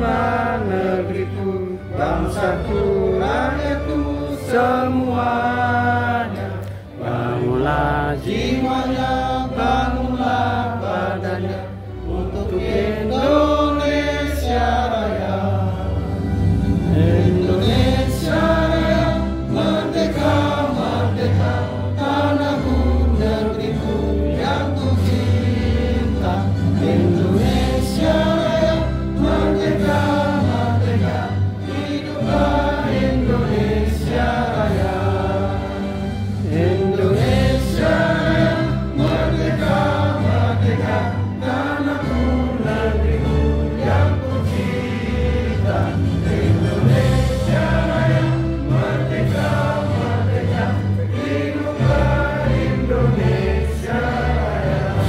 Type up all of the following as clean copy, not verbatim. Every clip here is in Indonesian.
majulah negeriku, bangsaku, rakyatku semuanya. Bangunlah jiwanya, bangunlah badannya untuk Indonesia Raya. Indonesia Raya, merdeka, merdeka, tanahku, negeriku yang ku cinta. Indonesia Raya, merdeka, merdeka, hiduplah Indonesia Raya. Indonesia Raya, merdeka, merdeka, tanahku, negeriku yang ku cinta. Indonesia Raya, merdeka, merdeka, hiduplah Indonesia Raya.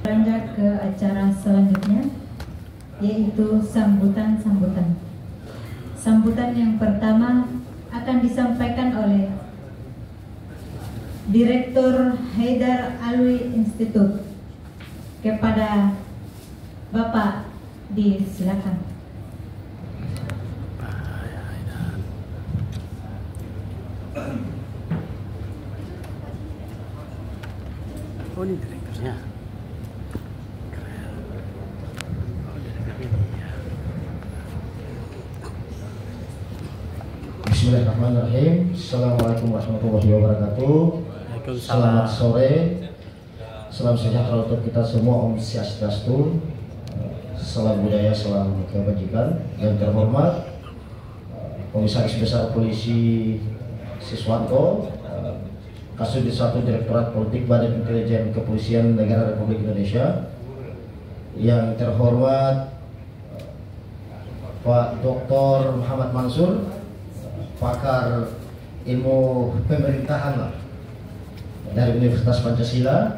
Beranjak ke acara selanjutnya, yaitu sambutan-sambutan. Sambutan yang pertama akan disampaikan oleh Direktur Haidar Alwi Institute kepada Bapak, disilakan. Oh, ini direkturnya. Keren. Oh, direktur ini ya. Bismillahirrahmanirrahim. Assalamualaikum warahmatullahi wabarakatuh. Selamat sore. Salam sejahtera untuk kita semua. Om Swastiastu. Salam budaya, salam kebajikan. Yang terhormat Komisaris Besar Polisi Siswanto, Kasubdit 1 Direktorat Politik Badan Intelijen Kepolisian Negara Republik Indonesia. Yang terhormat Pak Dr. Muhammad Mansur, pakar ilmu pemerintahan dari Universitas Pancasila.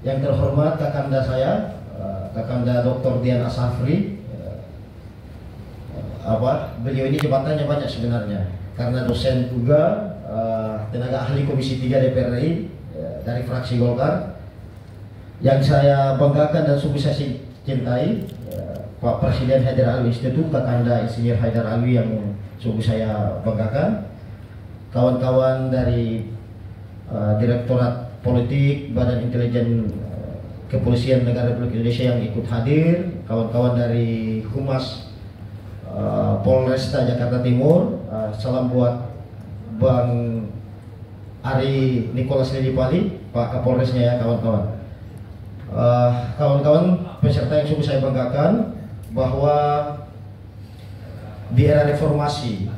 Yang terhormat Kakanda saya, Kakanda Dr. Dian Asafri. Beliau ini jabatannya banyak sebenarnya, karena dosen juga, tenaga ahli Komisi 3 DPR RI dari fraksi Golkar. Yang saya banggakan dan sungguh saya cintai, Pak Presiden Haidar Alwi Institute, Kakanda Insinyur Haidar Alwi, yang sungguh saya banggakan. Kawan-kawan dari Direktorat Politik Badan Intelijen Kepolisian Negara Republik Indonesia yang ikut hadir, kawan-kawan dari Humas Polresta Jakarta Timur, salam buat Bang Ari Nicholas Lidipali, Pak Kapolresnya ya kawan-kawan. Kawan-kawan peserta yang sungguh saya banggakan, bahwa di era reformasi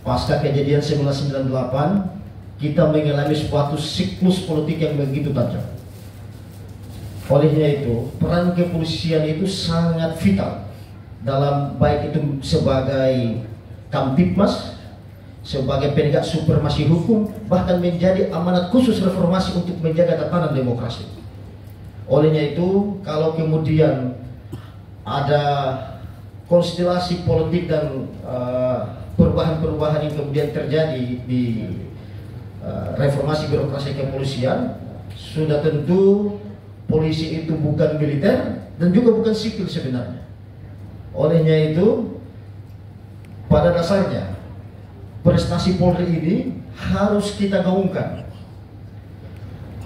pasca kejadian 1998 kita mengalami suatu siklus politik yang begitu tajam. Olehnya itu, peran kepolisian itu sangat vital dalam, baik itu sebagai Kamtipmas, sebagai penegak supremasi hukum, bahkan menjadi amanat khusus reformasi untuk menjaga tatanan demokrasi. Olehnya itu, kalau kemudian ada konstelasi politik dan perubahan-perubahan yang kemudian terjadi di reformasi birokrasi kepolisian, sudah tentu polisi itu bukan militer dan juga bukan sipil sebenarnya. Olehnya itu, pada dasarnya prestasi Polri ini harus kita gaungkan.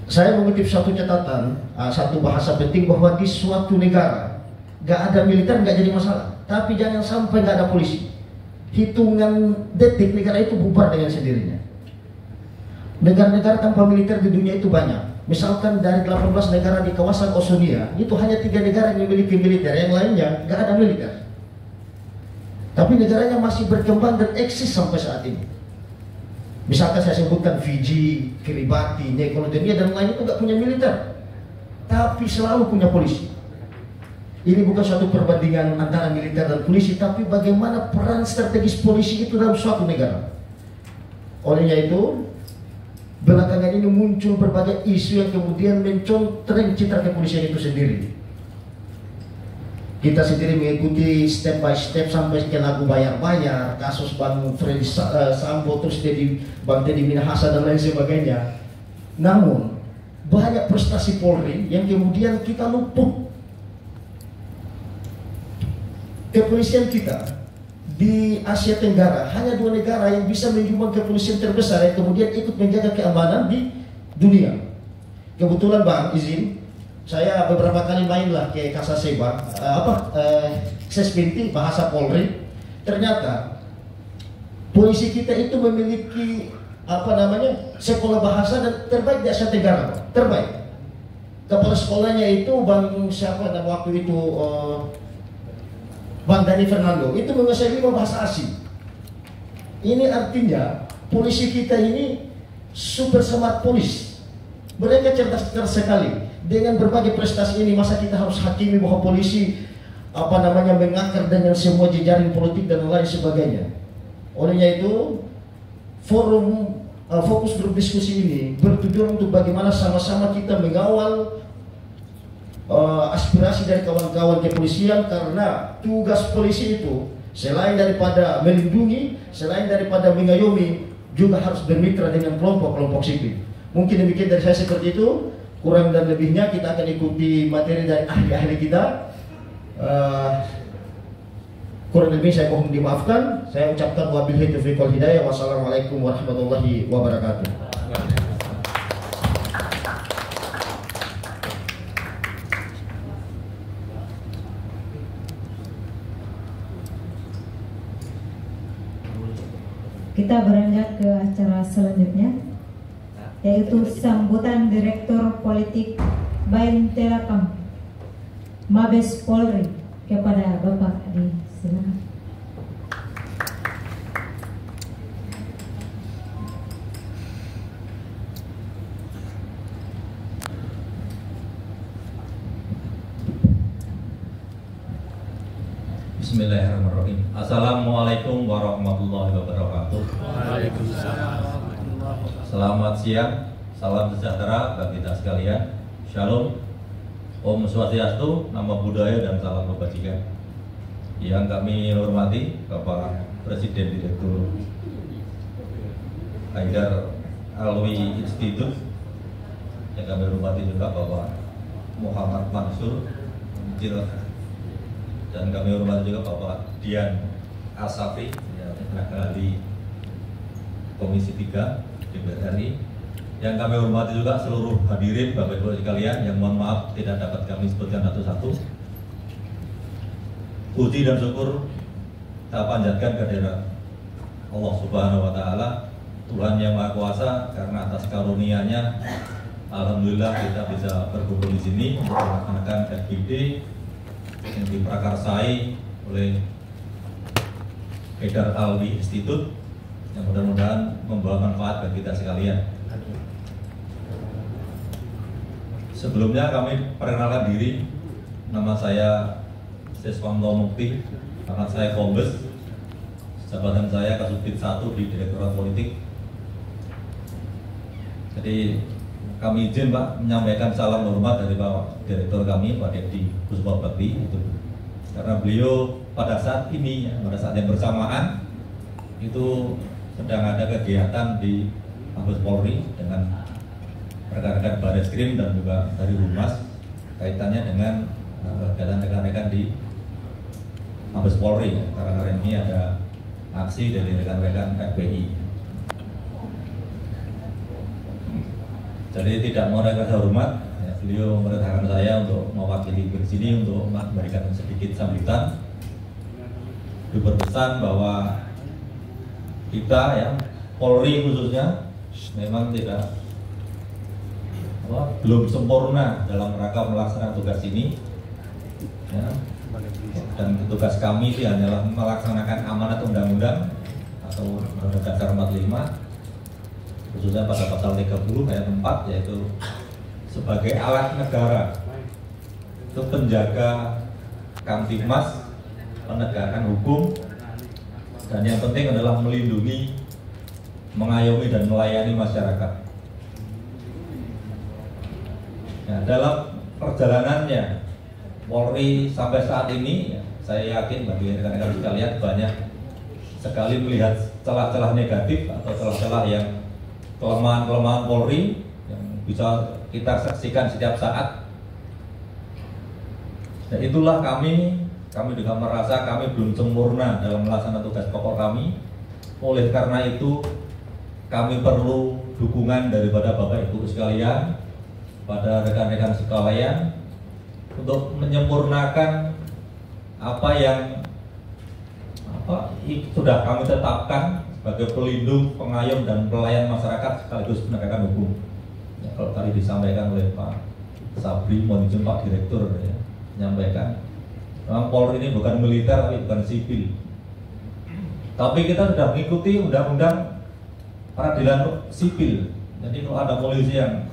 Saya mengutip satu catatan, satu bahasa penting, bahwa di suatu negara gak ada militer gak jadi masalah, tapi jangan sampai gak ada polisi. Hitungan detik negara itu bubar dengan sendirinya. Negara-negara tanpa militer di dunia itu banyak. Misalkan dari 18 negara di kawasan Oseania, itu hanya 3 negara yang memiliki militer, yang lainnya gak ada militer. Tapi negaranya masih berkembang dan eksis sampai saat ini. Misalkan saya sebutkan Fiji, Kiribati, New Caledonia dan lain itu gak punya militer, tapi selalu punya polisi. Ini bukan suatu perbandingan antara militer dan polisi, tapi bagaimana peran strategis polisi itu dalam suatu negara. Olehnya itu, belakangan ini muncul berbagai isu yang kemudian mencontreng citra kepolisian itu sendiri. Kita sendiri mengikuti step by step sampai ke lagu bayar-bayar, kasus Bang Freddy Sambo, terus Bang Teddy Minahasa dan lain sebagainya. Namun banyak prestasi Polri yang kemudian kita luput. Kepolisian kita di Asia Tenggara hanya 2 negara yang bisa menyumbang kepolisian terbesar yang kemudian ikut menjaga keamanan di dunia. Kebetulan Bang, izin saya beberapa kali mainlah ke Kasaseba, Sespinti bahasa Polri. Ternyata polisi kita itu memiliki sekolah bahasa dan terbaik di Asia Tenggara, terbaik. Kepala sekolahnya itu Bang siapa waktu itu Bang Dani Fernando itu menguasai 5 bahasa asing. Ini artinya polisi kita ini super smart polis. Mereka cerdas sekali. Dengan berbagai prestasi ini, masa kita harus hakimi bahwa polisi mengakar dengan semua jejaring politik dan lain sebagainya. Olehnya itu, forum fokus grup diskusi ini bertujuan untuk bagaimana sama-sama kita mengawal aspirasi dari kawan-kawan kepolisian, karena tugas polisi itu selain daripada melindungi, selain daripada mengayomi, juga harus bermitra dengan kelompok-kelompok sipil. Mungkin demikian dari saya seperti itu. Kurang dan lebihnya kita akan ikuti materi dari ahli-ahli kita. Kurang lebih saya mohon dimaafkan. Saya ucapkan wabillahi taufiq wal hidayah. Wassalamualaikum warahmatullahi wabarakatuh. Kita beranjak ke acara selanjutnya, yaitu sambutan Direktur Politik Baintelakam Mabes Polri kepada Bapak Adi. Silakan. Bismillahirrahmanirrahim. Assalamualaikum warahmatullahi wabarakatuh. Waalaikumsalam. Selamat siang, salam sejahtera bagi kita sekalian. Shalom, Om Swastiastu, Namo Buddhaya, dan salam kebajikan. Yang kami hormati Bapak Presiden Direktur Haidar Alwi Institute, yang kami hormati juga Bapak Muhammad Mansur, dan kami hormati juga Bapak Dian Asafi, yang ahli Komisi 3 DPR RI. Yang kami hormati juga seluruh hadirin Bapak Ibu sekalian, yang mohon maaf tidak dapat kami sebutkan satu-satu. Puji dan syukur kita panjatkan kehadirat Allah Subhanahu wa Ta'ala, Tuhan yang Maha Kuasa, karena atas karunia-Nya alhamdulillah kita bisa berkumpul di sini untuk melaksanakan FGD yang diprakarsai oleh Haidar Alwi Institute, yang mudah-mudahan membawa manfaat bagi kita sekalian. Sebelumnya kami perkenalkan diri. Nama saya Siswanto Mukti, pangkat saya Kombes, jabatan saya Kasubdit 1 di Direktorat Politik. Jadi kami izin Pak menyampaikan salam hormat dari Pak Direktur kami, Pak Deddy Kuswabakti, itu karena beliau pada saat ini, pada saat yang bersamaan itu sedang ada kegiatan di Mabes Polri dengan rekan-rekan Bareskrim dan juga dari Humas, kaitannya dengan kegiatan rekan-rekan di Mabes Polri. Karena hari ini ada aksi dari rekan-rekan FPI. Jadi tidak mau rasa hormat, ya, beliau memerintahkan saya untuk mewakili di sini untuk memberikan sedikit sambutan. Beliau berpesan bahwa kita, ya, Polri khususnya, memang belum sempurna dalam rangka melaksanakan tugas ini, ya. Dan tugas kami itu hanyalah melaksanakan amanat undang-undang atau Undang-Undang Dasar 45, khususnya pada pasal 30 ayat 4, yaitu sebagai alat negara untuk penjaga Kamtibmas, penegakan hukum, dan yang penting adalah melindungi, mengayomi, dan melayani masyarakat. Ya, dalam perjalanannya Polri sampai saat ini, ya, saya yakin bagi rekan-rekan sekalian banyak sekali melihat celah-celah negatif atau celah-celah yang kelemahan-kelemahan Polri yang bisa kita saksikan setiap saat. Dan itulah kami juga merasa kami belum sempurna dalam melaksanakan tugas pokok kami. Oleh karena itu, kami perlu dukungan daripada Bapak Ibu sekalian, pada rekan-rekan sekalian, untuk menyempurnakan apa yang sudah kami tetapkan sebagai pelindung, pengayom, dan pelayan masyarakat sekaligus penegakan hukum. Ya, kalau tadi disampaikan oleh Pak Sabri, mohon izin Pak Direktur ya, menyampaikan memang Polri ini bukan militer tapi bukan sipil. Tapi kita sudah mengikuti undang-undang peradilan sipil. Jadi kalau ada polisi yang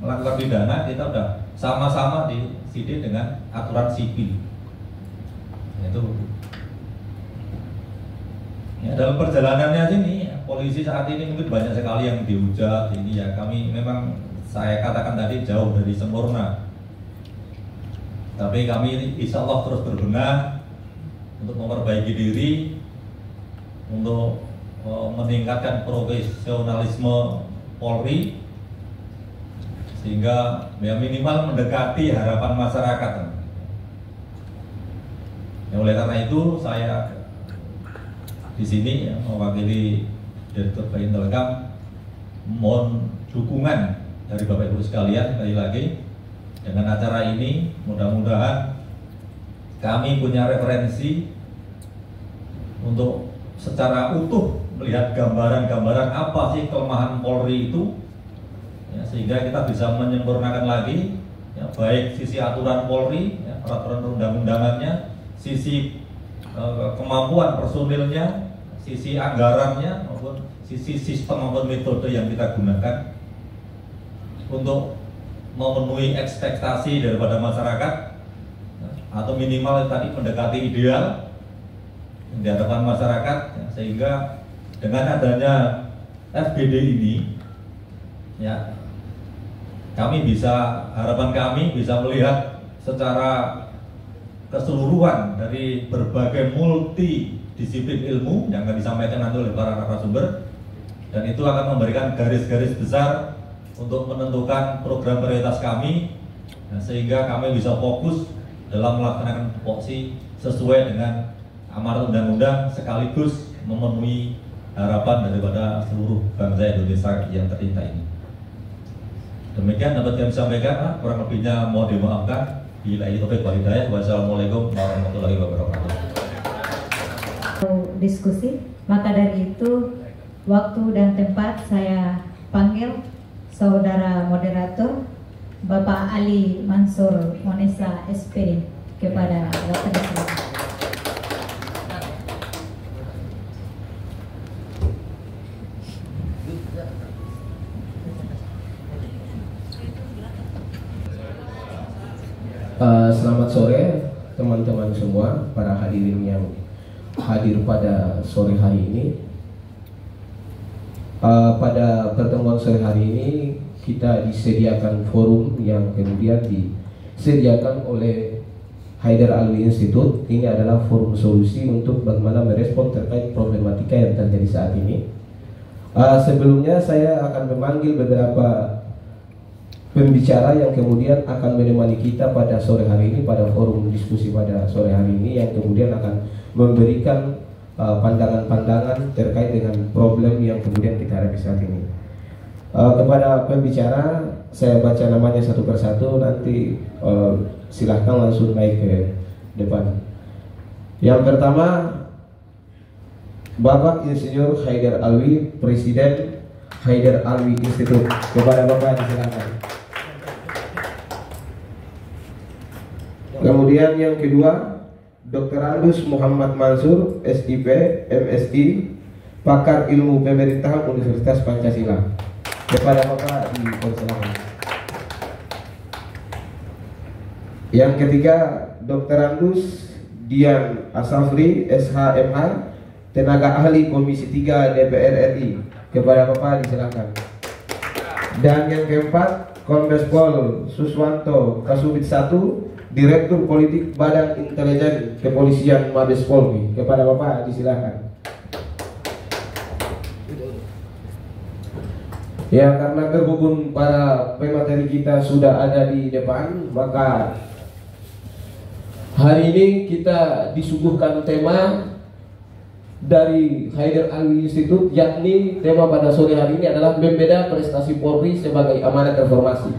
melakukan pidana, kita sudah sama-sama disidik dengan aturan sipil. Itu ya, dalam perjalanannya sini polisi saat ini mungkin banyak sekali yang dihujat. Ini ya kami memang, saya katakan tadi, jauh dari sempurna. Tapi kami insya Allah terus berbenah untuk memperbaiki diri, untuk meningkatkan profesionalisme Polri, sehingga ya minimal mendekati harapan masyarakat. Ya, oleh karena itu saya di sini ya, mewakili Direktur Baintelkam mohon dukungan dari Bapak Ibu sekalian. Sekali lagi, dengan acara ini mudah-mudahan kami punya referensi untuk secara utuh melihat gambaran-gambaran apa sih kelemahan Polri itu, ya, sehingga kita bisa menyempurnakan lagi ya, baik sisi aturan Polri, ya, peraturan perundang-undangannya, sisi kemampuan personilnya, sisi anggarannya, maupun sisi sistem maupun metode yang kita gunakan untuk memenuhi ekspektasi daripada masyarakat, atau minimal tadi mendekati ideal di hadapan masyarakat, ya, sehingga dengan adanya FGD ini ya harapan kami bisa melihat secara keseluruhan dari berbagai multidisiplin ilmu yang akan disampaikan nanti oleh para narasumber, dan itu akan memberikan garis-garis besar untuk menentukan program prioritas kami, nah, sehingga kami bisa fokus dalam melaksanakan tupoksi sesuai dengan amanat undang-undang sekaligus memenuhi harapan daripada seluruh bangsa Indonesia yang tercinta ini. Demikian dapat kami sampaikan, kurang lebihnya mohon dimaafkan. Billahi taufiq wal hidayah. Wassalamualaikum warahmatullahi wabarakatuh. Diskusi, maka dari itu waktu dan tempat saya panggil saudara moderator Bapak Ali Mansur Monesa SPD kepada Bapak Direktur. Selamat sore teman-teman semua, para hadirin yang hadir pada sore hari ini. Pada pertemuan sore hari ini kita disediakan forum yang kemudian disediakan oleh Haidar Alwi Institute. Ini adalah forum solusi untuk bagaimana merespon terkait problematika yang terjadi saat ini. Sebelumnya saya akan memanggil beberapa pembicara yang kemudian akan menemani kita pada sore hari ini, pada forum diskusi pada sore hari ini, yang kemudian akan memberikan pandangan-pandangan terkait dengan problem yang kemudian kita hadapi saat ini. Kepada pembicara saya baca namanya satu persatu, nanti silahkan langsung naik ke depan. Yang pertama, Bapak Insinyur Haidar Alwi, Presiden Haidar Alwi Institute. Kepada Bapak disilakan. Kemudian yang kedua, Dr. Andus Muhammad Mansur, SIP, MSI, Pakar Ilmu Pemerintahan Universitas Pancasila. Kepada Bapak dipersilakan. Yang ketiga, Dr. Andus Dian Asafri, SHMH, Tenaga Ahli Komisi 3 DPR RI. Kepada Bapak disilakan. Dan yang keempat, Kombes Pol Suswanto Kasubit 1, Direktur Politik Badan Intelijen Kepolisian Mabes Polri. Kepada Bapak disilakan. Ya, karena berhubung para pemateri kita sudah ada di depan, maka hari ini kita disuguhkan tema dari Haider Alwi Institute, yakni tema pada sore hari ini adalah membeda prestasi Polri sebagai amanat reformasi.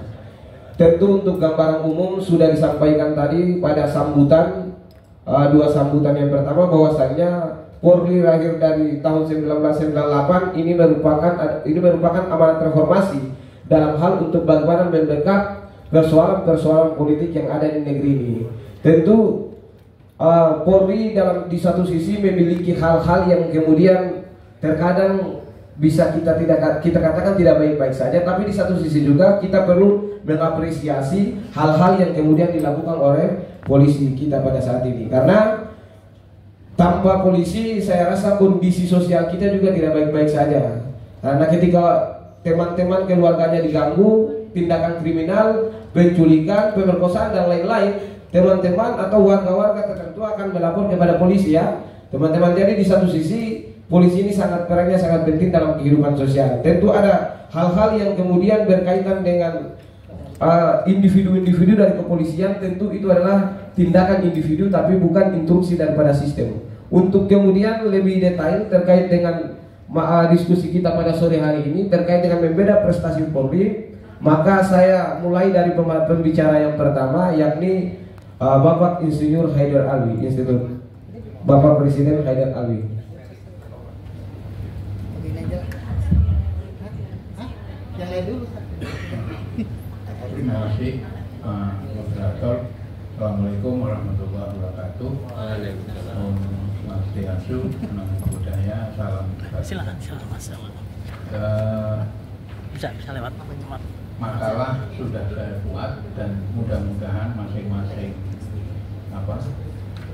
Tentu untuk gambaran umum sudah disampaikan tadi pada sambutan, dua sambutan yang pertama, bahwasanya Polri lahir dari tahun 1998 ini merupakan amanat reformasi dalam hal untuk bagaimana mendekat persoalan-persoalan politik yang ada di negeri ini. Tentu Polri di satu sisi memiliki hal-hal yang kemudian terkadang bisa kita katakan tidak baik-baik saja, tapi di satu sisi juga kita perlu mengapresiasi hal-hal yang kemudian dilakukan oleh polisi kita pada saat ini, karena tanpa polisi saya rasa kondisi sosial kita juga tidak baik-baik saja. Karena ketika teman-teman keluarganya diganggu, tindakan kriminal, penculikan, pemerkosaan dan lain-lain, teman-teman atau warga-warga tertentu akan melapor kepada polisi, ya teman-teman. Jadi di satu sisi polisi ini perannya sangat penting dalam kehidupan sosial. Tentu ada hal-hal yang kemudian berkaitan dengan individu-individu dari kepolisian, tentu itu adalah tindakan individu tapi bukan instruksi daripada sistem. Untuk kemudian lebih detail terkait dengan diskusi kita pada sore hari ini terkait dengan membeda prestasi Polri, maka saya mulai dari pembicara yang pertama, yakni Bapak Insinyur Haider Alwi Institute, Bapak Presiden Haider Alwi. Terima kasih Pak Moderator. Assalamualaikum warahmatullahi wabarakatuh. Om Swastiastu, Namo Buddhaya, salam. Silakan Mas. Bisa lewat. Makalah sudah saya buat dan mudah-mudahan masing-masing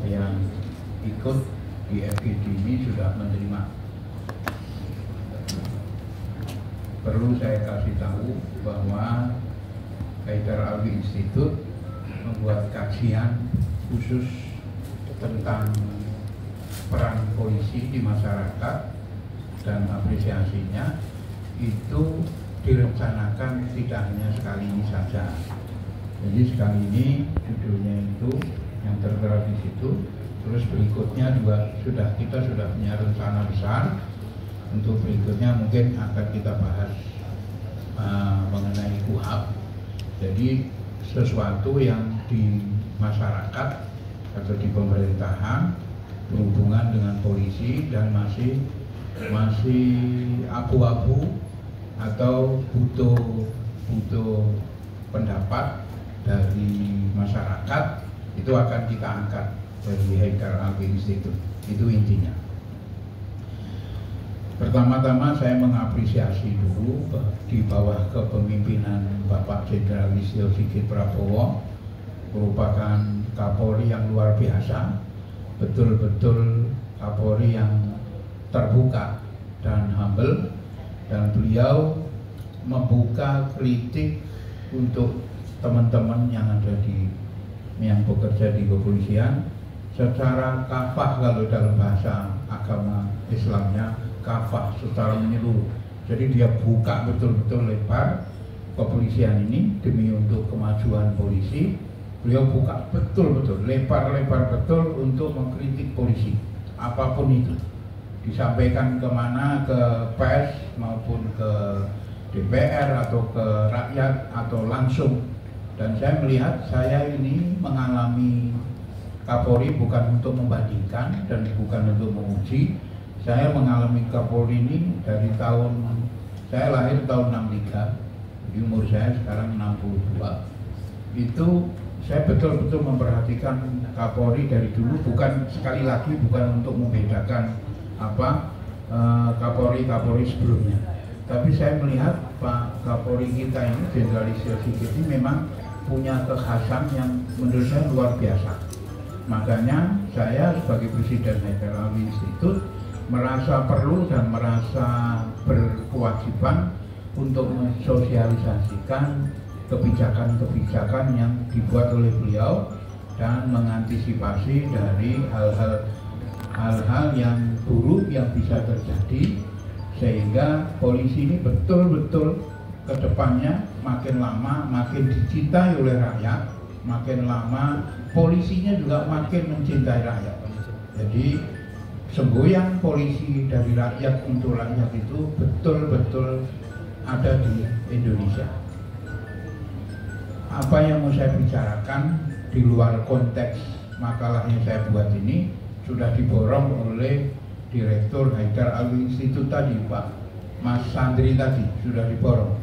yang ikut di FGD ini sudah menerima. Perlu saya kasih tahu bahwa Haider Alwi Institute membuat kajian khusus tentang peran polisi di masyarakat, dan apresiasinya itu direncanakan tidak hanya sekali ini saja. Jadi sekali ini judulnya itu yang tertera di situ, terus berikutnya juga kita sudah punya rencana besar. Untuk berikutnya mungkin akan kita bahas mengenai KUHP. Jadi sesuatu yang di masyarakat atau di pemerintahan berhubungan dengan polisi dan masih abu-abu atau butuh pendapat dari masyarakat, itu akan kita angkat dari Haider Alwi Institute. Itu intinya. Pertama-tama saya mengapresiasi dulu di bawah kepemimpinan Bapak Jenderal Listio Sigit Prabowo, merupakan Kapolri yang luar biasa, betul-betul Kapolri yang terbuka dan humble, dan beliau membuka kritik untuk teman-teman yang bekerja di kepolisian secara kafah, kalau dalam bahasa agama Islamnya kafah, secara menyeluruh. Jadi dia buka betul-betul lebar kepolisian ini demi untuk kemajuan polisi. Beliau buka betul-betul lebar-lebar betul untuk mengkritik polisi, apapun itu, disampaikan kemana, ke pers maupun ke DPR atau ke rakyat atau langsung. Dan saya melihat saya ini mengalami Kapolri bukan untuk membandingkan dan bukan untuk menguji. Saya mengalami Kapolri ini dari saya lahir tahun 63, di umur saya sekarang 62. Itu saya betul-betul memperhatikan Kapolri dari dulu, bukan sekali lagi bukan untuk membedakan Kapolri sebelumnya. Tapi saya melihat Pak Kapolri kita ini, Jenderal Listio Sigit ini memang punya kekhasan yang menurut saya luar biasa. Makanya saya sebagai Presiden Haider Alwi Institute merasa perlu dan merasa berkewajiban untuk mensosialisasikan kebijakan-kebijakan yang dibuat oleh beliau dan mengantisipasi dari hal-hal yang buruk yang bisa terjadi, sehingga polisi ini betul-betul kedepannya makin lama makin dicintai oleh rakyat, makin lama polisinya juga makin mencintai rakyat. Jadi semboyan polisi dari rakyat untuk rakyat itu betul-betul ada di Indonesia. Apa yang mau saya bicarakan di luar konteks makalah yang saya buat ini sudah diborong oleh Direktur Haidar Alwi Institute tadi, Pak Mas Sandri tadi sudah diborong.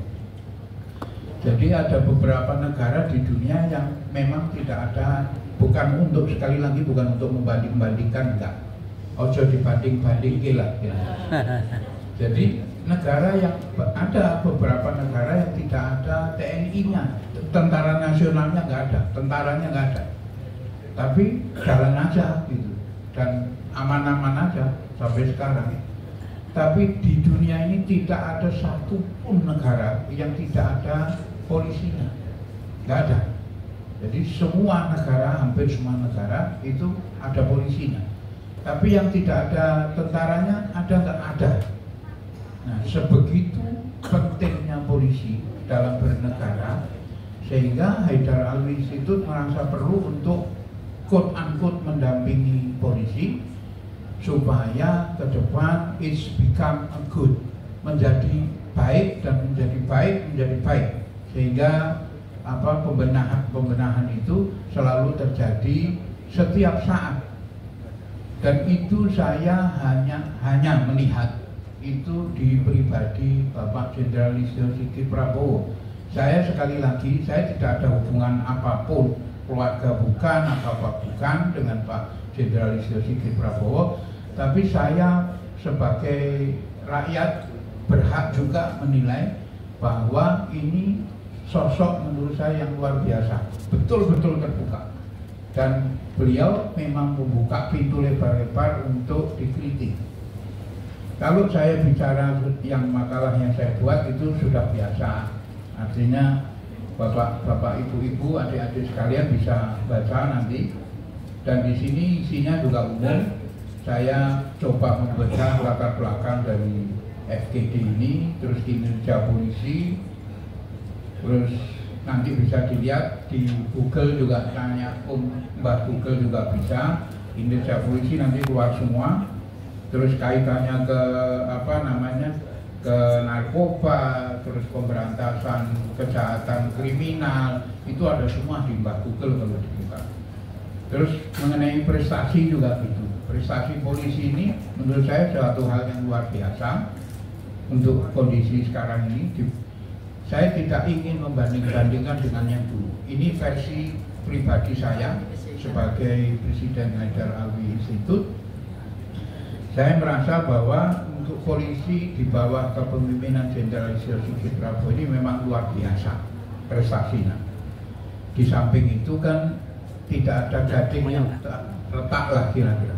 Jadi ada beberapa negara di dunia yang memang tidak ada, bukan untuk, sekali lagi bukan untuk membanding-bandingkan, enggak. Ojo dibanding-bandingin lah. Ya. Jadi negara yang ada beberapa negara yang tidak ada TNI-nya, tentara nasionalnya nggak ada, tentaranya nggak ada, tapi jalan aja gitu dan aman-aman aja sampai sekarang. Tapi di dunia ini tidak ada satupun negara yang tidak ada polisinya, nggak ada. Jadi semua negara, hampir semua negara itu ada polisinya. Tapi yang tidak ada tentaranya ada nggak ada. Nah, sebegitu pentingnya polisi dalam bernegara, sehingga Haidar Alwi Institute merasa perlu untuk quote-unquote mendampingi polisi supaya ke depan it's become a good, menjadi baik dan menjadi baik, sehingga pembenahan itu selalu terjadi setiap saat. Dan itu saya hanya melihat itu di pribadi Bapak Jenderal Listio Sigit Prabowo. Saya sekali lagi, saya tidak ada hubungan apapun, keluarga bukan, apa-apa bukan dengan Pak Jenderal Listio Sigit Prabowo, tapi saya sebagai rakyat berhak juga menilai bahwa ini sosok menurut saya yang luar biasa, betul-betul terbuka, dan beliau memang membuka pintu lebar-lebar untuk dikritik. Kalau saya bicara yang makalah yang saya buat itu sudah biasa, artinya bapak, ibu-ibu, adik-adik sekalian bisa baca nanti. Dan di sini isinya juga umum. Saya coba membaca latar belakang dari FGD ini, terus kinerja polisi, terus nanti bisa dilihat di Google juga, tanya Mbak Google juga bisa, kinerja polisi nanti keluar semua. Terus kaitannya ke ke narkoba, terus pemberantasan kejahatan kriminal, itu ada semua di Mbak Google kalau dibuka. Terus mengenai prestasi juga gitu. Prestasi polisi ini menurut saya suatu hal yang luar biasa untuk kondisi sekarang ini. Saya tidak ingin membanding-bandingkan dengan yang dulu. Ini versi pribadi saya sebagai Presiden Haidar Alwi Institute. Saya merasa bahwa untuk polisi di bawah kepemimpinan Jenderal Listio Sigit Prabowo ini memang luar biasa prestasinya. Di samping itu kan tidak ada gading yang retak lah kira-kira.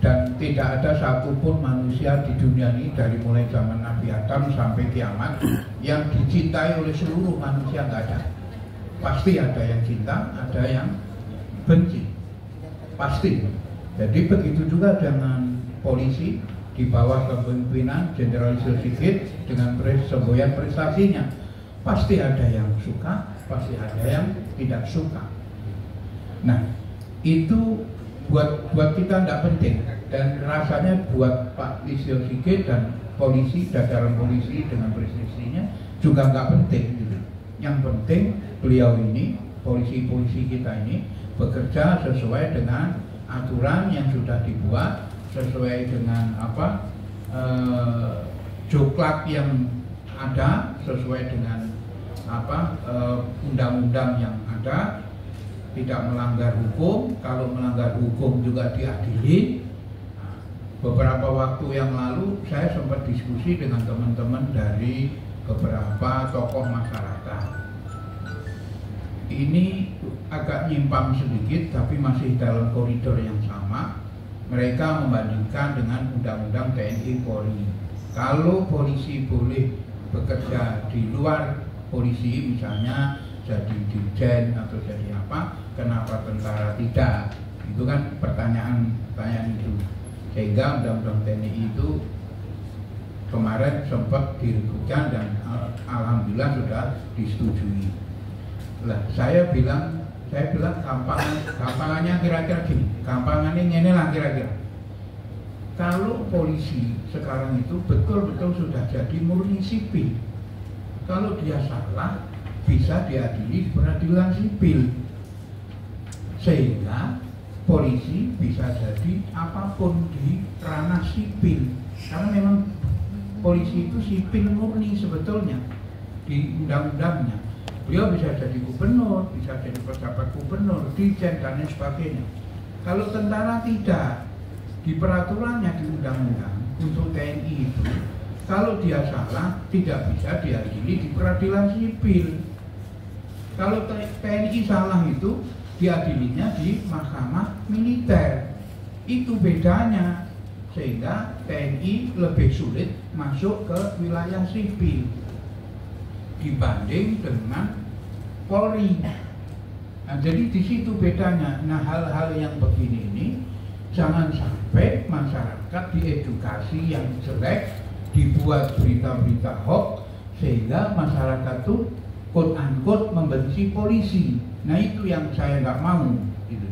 Dan tidak ada satupun manusia di dunia ini dari mulai zaman Nabi Adam sampai kiamat yang dicintai oleh seluruh manusia, nggak ada. Pasti ada yang cinta, ada yang benci, pasti. Jadi begitu juga dengan polisi di bawah kepemimpinan Jenderal Listio Sigit dengan semboyan prestasinya. Pasti ada yang suka, pasti ada yang tidak suka. Nah, itu buat kita tidak penting, dan rasanya buat Pak Listio Sigit dan polisi, jajaran polisi dengan prestasinya juga nggak penting gitu. Yang penting beliau ini, polisi-polisi kita ini bekerja sesuai dengan aturan yang sudah dibuat, sesuai dengan joklak yang ada, sesuai dengan undang-undang yang ada, tidak melanggar hukum. Kalau melanggar hukum juga diadili. Beberapa waktu yang lalu saya sempat diskusi dengan teman-teman dari beberapa tokoh masyarakat. Ini agak nyimpang sedikit, tapi masih dalam koridor yang sama. Mereka membandingkan dengan undang-undang TNI Polri. Kalau polisi boleh bekerja di luar polisi, misalnya jadi dirjen atau jadi apa, kenapa tentara tidak. Itu kan pertanyaan itu. Sehingga undang-undang TNI itu kemarin sempat diributkan dan alhamdulillah sudah disetujui. Lah, saya bilang gampangannya kira-kira gini. Gampangannya ini lah kira-kira. Kalau polisi sekarang itu betul-betul sudah jadi murni sipil. Kalau dia salah bisa diadili di peradilan sipil. Sehingga polisi bisa jadi apapun di ranah sipil. Karena memang polisi itu sipil murni sebetulnya di undang-undangnya. Beliau bisa jadi gubernur, bisa jadi pejabat gubernur, dirjen dan lain sebagainya. Kalau tentara tidak, di peraturannya di undang-undang untuk TNI itu, kalau dia salah tidak bisa diadili di peradilan sipil. Kalau TNI salah itu diadilinya di mahkamah militer. Itu bedanya. Sehingga TNI lebih sulit masuk ke wilayah sipil dibanding dengan Polri. Nah, jadi di situ bedanya. Nah, hal-hal yang begini ini jangan sampai masyarakat diedukasi yang jelek, dibuat berita-berita hoax sehingga masyarakat tuh quote-unquote membenci polisi. Nah, itu yang saya nggak mau gitu.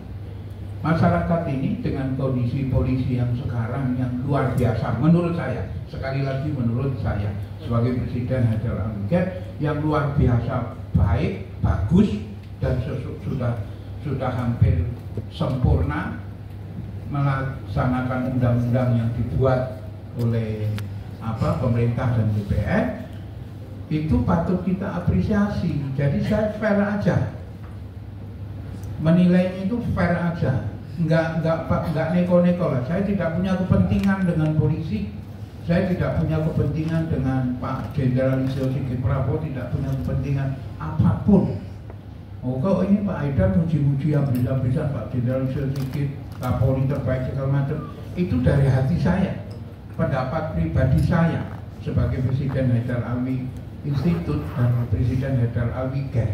Masyarakat ini dengan kondisi polisi yang sekarang yang luar biasa menurut saya, sekali lagi menurut saya sebagai Presiden Haidar Al-Miked, yang luar biasa baik, bagus dan sudah hampir sempurna melaksanakan undang-undang yang dibuat oleh pemerintah dan DPR. Itu patut kita apresiasi. Jadi saya fair aja, menilainya itu fair aja, nggak neko-neko lah. Saya tidak punya kepentingan dengan polisi, saya tidak punya kepentingan dengan Pak Jenderal Listio Sigit Prabowo, tidak punya kepentingan apapun. Oh, kok ini Pak Haidar muji-muji yang bisa-bisa Pak Jenderal Listio Sigit, Kapolri terbaik segala macam, itu dari hati saya, pendapat pribadi saya sebagai Presiden Haidar Alwi Institut dan Presiden Haidar Al-Miked.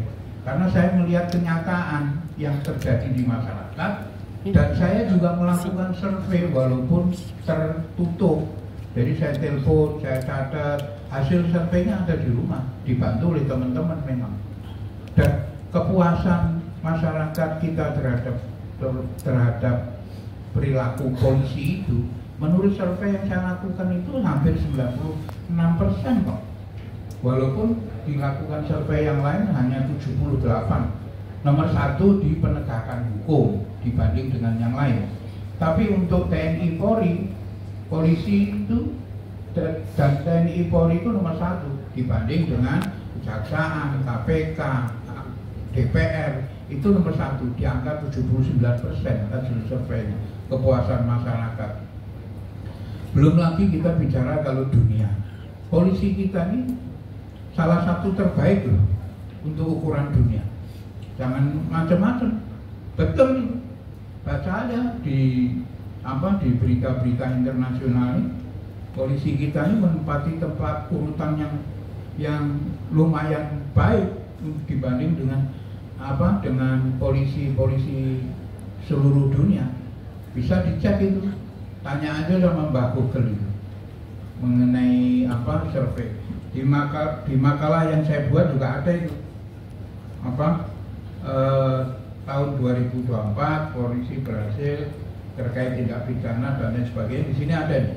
Karena saya melihat kenyataan yang terjadi di masyarakat dan saya juga melakukan survei walaupun tertutup. Jadi saya telepon, saya catat, hasil surveinya ada di rumah, dibantu oleh teman-teman memang. Dan kepuasan masyarakat kita terhadap perilaku polisi itu, menurut survei yang saya lakukan itu hampir 96% kok. Walaupun dilakukan survei yang lain hanya 78, nomor 1 di penegakan hukum dibanding dengan yang lain. Tapi untuk TNI Polri, polisi itu dan TNI Polri itu nomor 1 dibanding dengan Kejaksaan, KPK, DPR, itu nomor 1 di angka 79% hasil surveinya, kepuasan masyarakat. Belum lagi kita bicara kalau dunia, polisi kita ini salah satu terbaik loh untuk ukuran dunia. Jangan macam-macam. Betul nih. Baca aja di berita-berita internasional ini, polisi kita ini menempati tempat urutan yang lumayan baik dibanding dengan polisi seluruh dunia. Bisa dicek itu. Tanya aja sama Mbak Google itu mengenai survei. Di makalah yang saya buat juga ada itu tahun 2024 polisi berhasil terkait tindak pidana dan lain sebagainya. Di sini ada nih.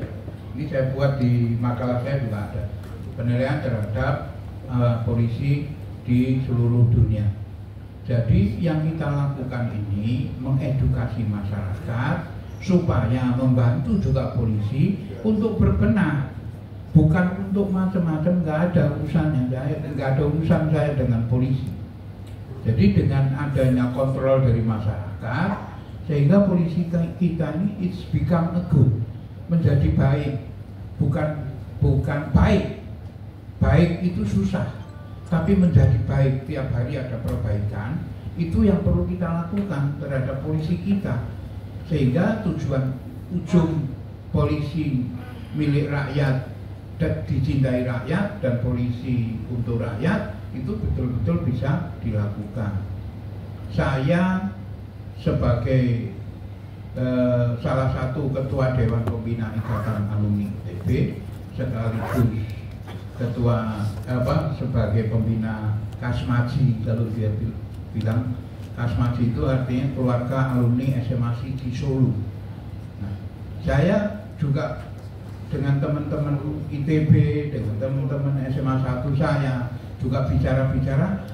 Ini saya buat di makalah saya juga ada penilaian terhadap polisi di seluruh dunia. Jadi yang kita lakukan ini mengedukasi masyarakat supaya membantu juga polisi untuk berbenah. Bukan untuk macam-macam, nggak ada urusannya, nggak ada urusan saya dengan polisi. Jadi dengan adanya kontrol dari masyarakat, sehingga polisi kita ini it's become a good, menjadi baik, bukan baik. Baik itu susah, tapi menjadi baik tiap hari ada perbaikan. Itu yang perlu kita lakukan terhadap polisi kita, sehingga tujuan ujung polisi milik rakyat dan dicintai rakyat dan polisi untuk rakyat itu betul-betul bisa dilakukan. Saya sebagai salah satu ketua Dewan Pembina Ikatan Alumni ITB sekaligus ketua sebagai pembina Kasmaji. Kalau dia bilang Kasmaji itu artinya keluarga alumni SMA di Solo. Nah, saya juga dengan teman-teman ITB, dengan teman-teman SMA 1 saya juga bicara-bicara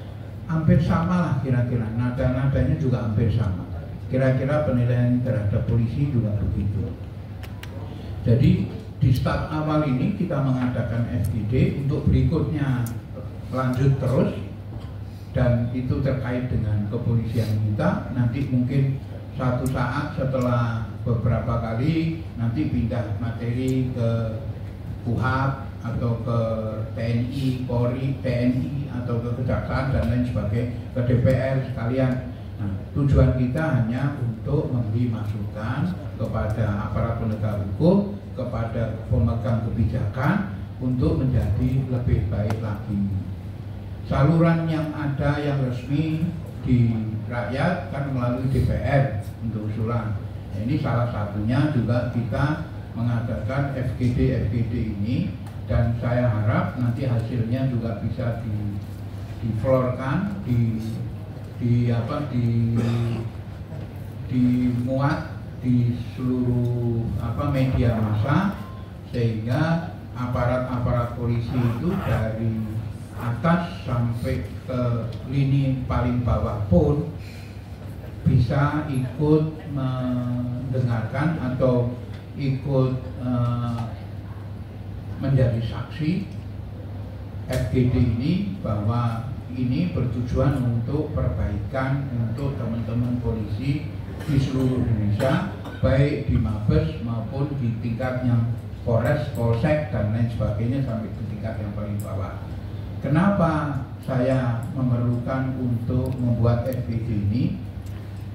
hampir sama lah kira-kira, nada-nadanya juga hampir sama. Kira-kira penilaian terhadap polisi juga begitu. Jadi di start awal ini kita mengadakan FGD, untuk berikutnya lanjut terus, dan itu terkait dengan kepolisian kita. Nanti mungkin suatu saat setelah beberapa kali nanti pindah materi ke KUHAP atau ke TNI, Polri, TNI atau ke Kejaksaan dan lain sebagainya, ke DPR sekalian. Nah, tujuan kita hanya untuk memberi masukan kepada aparat penegak hukum, kepada pemegang kebijakan untuk menjadi lebih baik lagi. Saluran yang ada yang resmi di rakyat kan melalui DPR untuk usulan. Nah, ini salah satunya juga kita mengadakan FGD ini, dan saya harap nanti hasilnya juga bisa diflorkan, dimuat di seluruh media massa, sehingga aparat-aparat polisi itu dari atas sampai ke lini paling bawah pun bisa ikut mendengarkan atau ikut menjadi saksi FGD ini, bahwa ini bertujuan untuk perbaikan untuk teman-teman polisi di seluruh Indonesia, baik di Mabes maupun di tingkat yang Polres, Polsek dan lain sebagainya sampai ke tingkat yang paling bawah. Kenapa saya memerlukan untuk membuat FGD ini?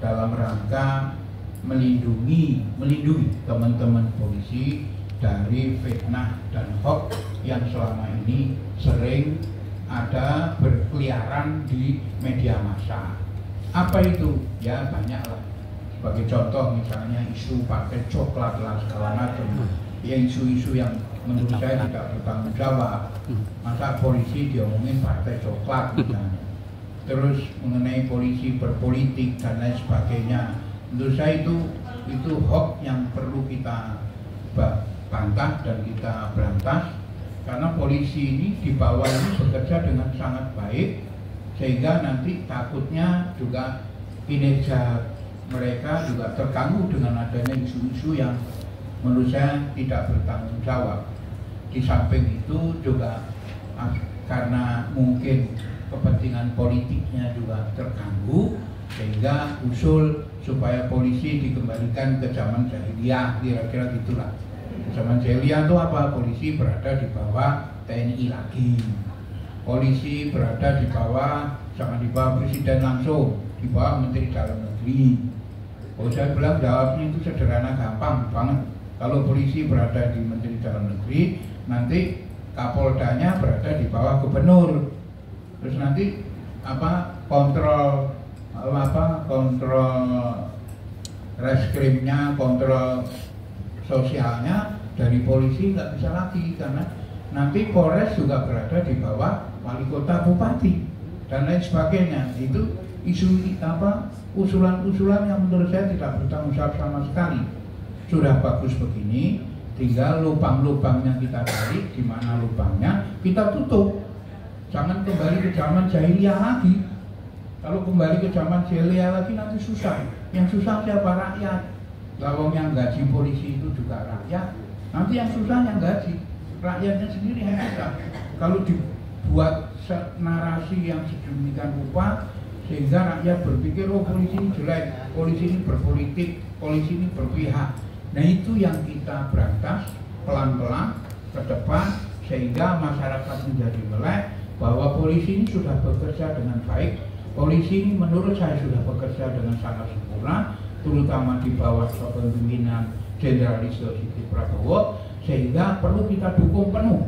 Dalam rangka melindungi teman-teman polisi dari fitnah dan hoax yang selama ini sering ada berkeliaran di media massa. Apa itu? Ya banyaklah. Sebagai contoh misalnya isu pakai coklat lah segala macam. Ya isu-isu yang menurut saya tidak bertanggung jawab. Masa polisi diomongin partai coklat misalnya. Terus mengenai polisi berpolitik dan lain sebagainya. Menurut saya itu hoax yang perlu kita bantah dan kita berantas. Karena polisi ini di bawah ini bekerja dengan sangat baik, sehingga nanti takutnya juga kinerja mereka juga terganggu dengan adanya isu-isu yang menurut saya tidak bertanggung jawab. Di samping itu juga karena mungkin kepentingan politiknya juga terganggu, sehingga usul supaya polisi dikembalikan ke zaman jahiliyah, kira-kira gitulah. Zaman jahiliyah itu apa? Polisi berada di bawah TNI lagi, polisi berada di bawah, jangan di bawah presiden langsung, di bawah menteri dalam negeri. Kalau saya bilang jawabnya itu sederhana, gampang banget. Kalau polisi berada di menteri dalam negeri, nanti Kapoldanya berada di bawah gubernur. Terus nanti kontrol reskrimnya, kontrol sosialnya dari polisi nggak bisa lagi, karena nanti Polres juga berada di bawah wali kota, bupati dan lain sebagainya. Itu usulan-usulan yang menurut saya tidak bertanggung jawab sama sekali. Sudah bagus begini, tinggal lubang-lubangnya kita cari, di mana lubangnya kita tutup. Jangan kembali ke zaman jahiliyah lagi. Kalau kembali ke zaman jahiliyah lagi nanti susah. Yang susah siapa? Rakyat. Lawang yang gaji polisi itu juga rakyat. Nanti yang susah yang gaji, rakyatnya sendiri yang susah. Kalau dibuat narasi yang sedemikian rupa sehingga rakyat berpikir, oh polisi ini jelek, polisi ini berpolitik, polisi ini berpihak. Nah itu yang kita berantas pelan-pelan ke depan, sehingga masyarakat menjadi melek bahwa polisi ini sudah bekerja dengan baik. Polisi ini menurut saya sudah bekerja dengan sangat sempurna, terutama di bawah kepemimpinan Jenderal Listio Sigit Prabowo, sehingga perlu kita dukung penuh.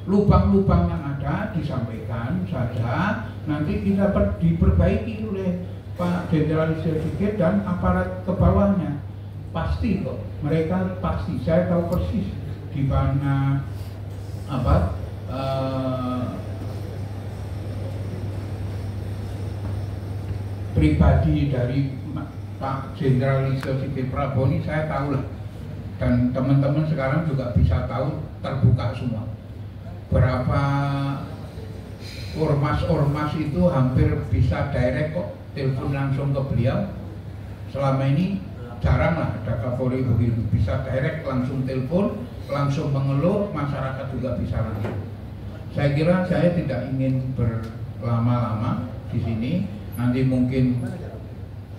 Lubang-lubang yang ada disampaikan saja, nanti kita diperbaiki oleh Pak Jenderal Listio Sigit dan aparat ke bawahnya. Pasti kok, mereka pasti, saya tahu persis di mana pribadi dari Pak Jenderal Listio Sigit Prabowo ini saya tahu lah, dan teman-teman sekarang juga bisa tahu, terbuka semua. Berapa ormas-ormas itu hampir bisa direct kok, telepon langsung ke beliau. Selama ini jarang lah ada Kapolri begitu, bisa direct langsung telepon, langsung mengeluh, masyarakat juga bisa langsung. Saya kira saya tidak ingin berlama-lama di sini. Nanti mungkin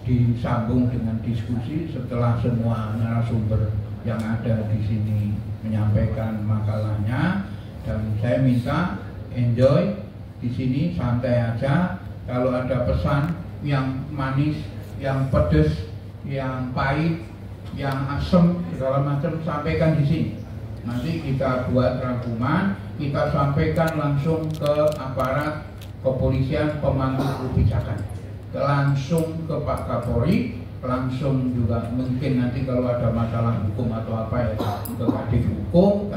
disambung dengan diskusi setelah semua narasumber yang ada di sini menyampaikan makalahnya, dan saya minta enjoy di sini, santai aja. Kalau ada pesan yang manis, yang pedes, yang pahit, yang asem, segala macam sampaikan di sini. Nanti kita buat rangkuman, kita sampaikan langsung ke aparat kepolisian pemangku kebijakan, langsung ke Pak Kapolri, langsung juga mungkin nanti kalau ada masalah hukum atau apa ya ke Kadif Hukum,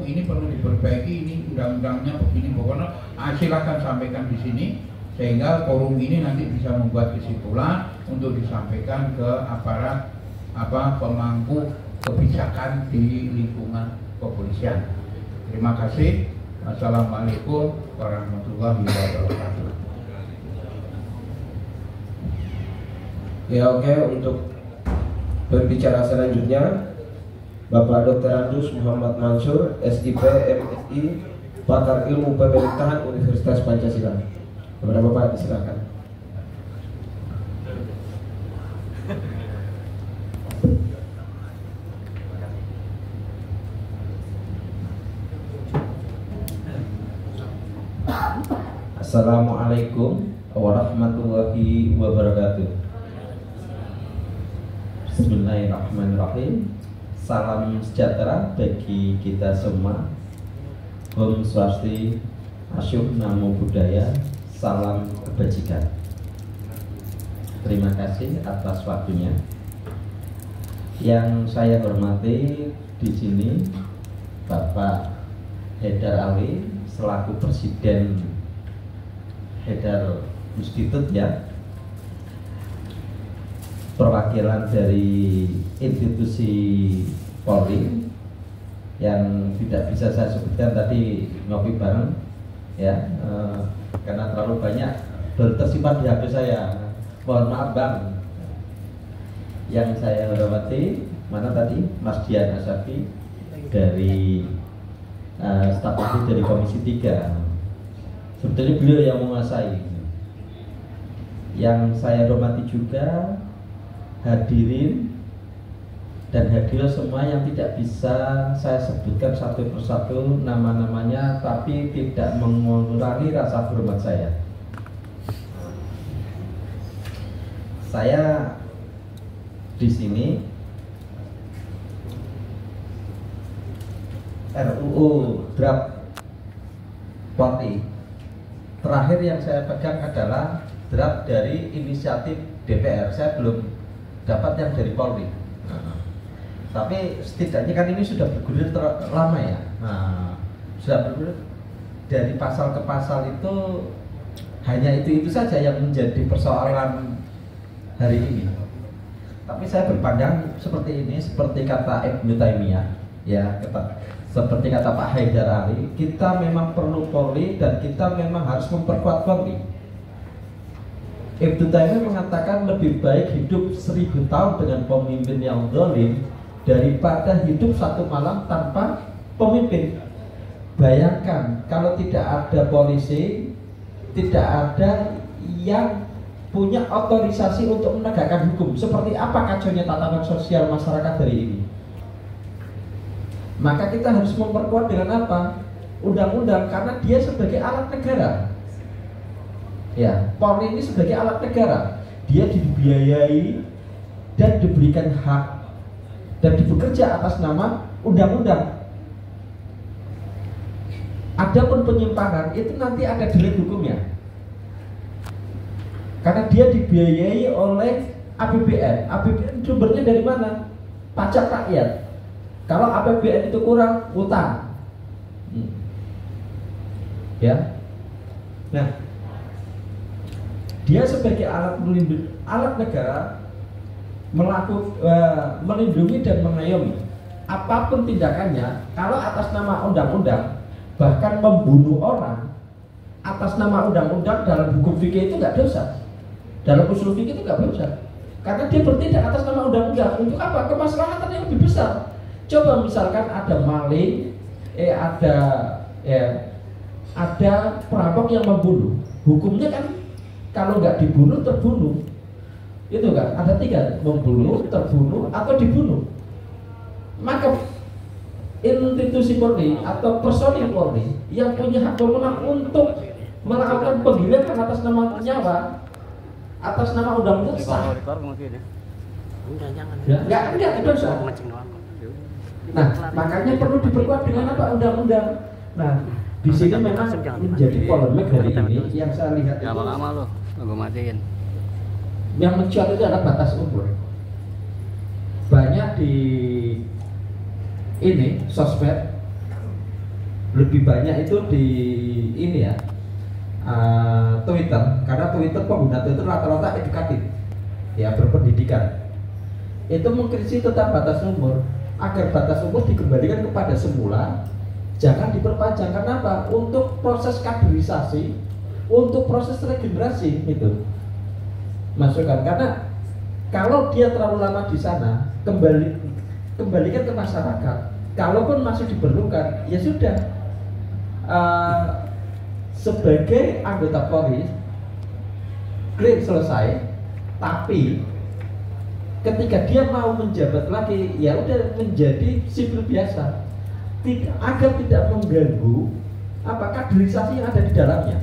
ini perlu diperbaiki, ini undang-undangnya begini, pokoknya silahkan sampaikan di sini, sehingga forum ini nanti bisa membuat kesimpulan untuk disampaikan ke aparat pemangku kebijakan di lingkungan kepolisian. Terima kasih. Assalamualaikum warahmatullahi wabarakatuh. Ya, oke, untuk berbicara selanjutnya Bapak Dr. Andus Muhammad Mansur, SIP, MSI, Pakar Ilmu Pemerintahan Universitas Pancasila. Kepada Bapak disilakan. Assalamualaikum warahmatullahi wabarakatuh. Bismillahirrahmanirrahim. Salam sejahtera bagi kita semua. Om Swasti, Asyuk Namo Buddhaya, salam kebajikan. Terima kasih atas waktunya. Yang saya hormati di sini Bapak Haidar Ali selaku Presiden Haidar Institute, ya, perwakilan dari institusi Polri yang tidak bisa saya sebutkan tadi, ngopi bareng ya, karena terlalu banyak tersimpan di HP saya, mohon maaf Bang. Yang saya hormati mana tadi Mas Dian Asafi dari staf ahli dari Komisi 3. Sebetulnya beliau yang menguasai. Yang saya hormati juga hadirin dan hadirat semua yang tidak bisa saya sebutkan satu persatu nama-namanya, tapi tidak mengurangi rasa hormat saya. Saya di sini RUU draft Polri terakhir yang saya pegang adalah draft dari inisiatif DPR. Saya belum dapat yang dari Polri. Tapi setidaknya kan ini sudah bergulir lama ya. Sudah bergulir dari pasal ke pasal, itu hanya itu saja yang menjadi persoalan hari ini. Tapi saya berpandang seperti ini, seperti kata Ibnu Taimiyah, ya, seperti kata Pak Haidar Ali, kita memang perlu Polri dan kita memang harus memperkuat Polri. Ibnu Taimiyah mengatakan lebih baik hidup 1000 tahun dengan pemimpin yang zalim daripada hidup satu malam tanpa pemimpin. Bayangkan kalau tidak ada polisi, tidak ada yang punya otorisasi untuk menegakkan hukum, seperti apa kacaunya tatanan sosial masyarakat hari ini. Maka kita harus memperkuat dengan apa? Undang-undang, karena dia sebagai alat negara. Ya, Polri ini sebagai alat negara. Dia dibiayai dan diberikan hak dan bekerja atas nama undang-undang. Adapun penyimpangan itu nanti ada delik hukumnya. Karena dia dibiayai oleh APBN. APBN sumbernya dari mana? Pajak rakyat. Kalau APBN itu kurang, utang. Ya. Nah, dia sebagai alat negara melindungi dan mengayomi apapun tindakannya. Kalau atas nama undang-undang, bahkan membunuh orang atas nama undang-undang, dalam hukum fikih itu nggak dosa. Dalam usul fikih itu nggak dosa, karena dia bertindak atas nama undang-undang. Untuk apa? Kemaslahatan yang lebih besar. Coba misalkan ada maling, ada perampok yang membunuh, hukumnya kan kalau nggak dibunuh terbunuh. Itu kan ada 3, membunuh, terbunuh, atau dibunuh. Maka institusi Polri atau personil Polri yang punya hak wewenang untuk melakukan penggilingan atas nama nyawa, atas nama undang-undang sah. Ya, enggak itu sah. Nah, makanya perlu diperkuat dengan apa? Undang-undang. Nah, di sini memang menjadi polemik hari ini yang saya lihat itu. Lama-lama loh, gue matiin. Yang mencuat itu adalah batas umur. Banyak di ini sosmed, lebih banyak itu di ini ya, Twitter. Karena Twitter, pengguna Twitter rata-rata edukatif, ya, berpendidikan. Itu mengkritisi tentang batas umur, agar batas umur dikembalikan kepada semula, jangan diperpanjang. Kenapa? Untuk proses kaderisasi, untuk proses regenerasi itu masukkan. Karena kalau dia terlalu lama di sana, kembalikan ke masyarakat. Kalaupun masih diperlukan, ya sudah, sebagai anggota Polri clear, selesai. Tapi ketika dia mau menjabat lagi, ya udah menjadi sipil biasa, agar tidak mengganggu kaderisasi yang ada di dalamnya.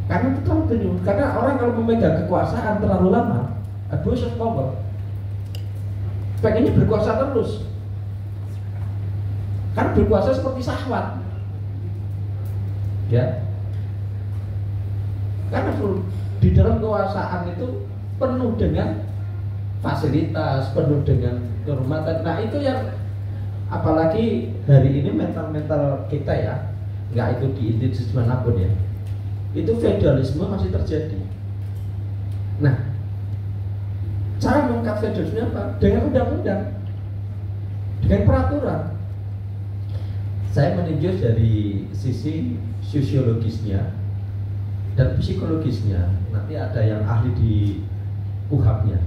Karena itu terlalu penuh. Karena orang kalau memegang kekuasaan terlalu lama, abuse of power, pengennya berkuasa terus. Karena berkuasa seperti syahwat, ya. Karena di dalam kekuasaan itu penuh dengan fasilitas, penuh dengan kehormatan. Nah, itu yang apalagi hari ini mental kita ya, nggak itu di institusi manapun ya, itu feodalisme masih terjadi. Nah, cara mengangkat feodalisme apa? Dengan undang-undang, dengan peraturan. Saya meninjau dari sisi sosiologisnya dan psikologisnya. Nanti ada yang ahli di UHAP-nya.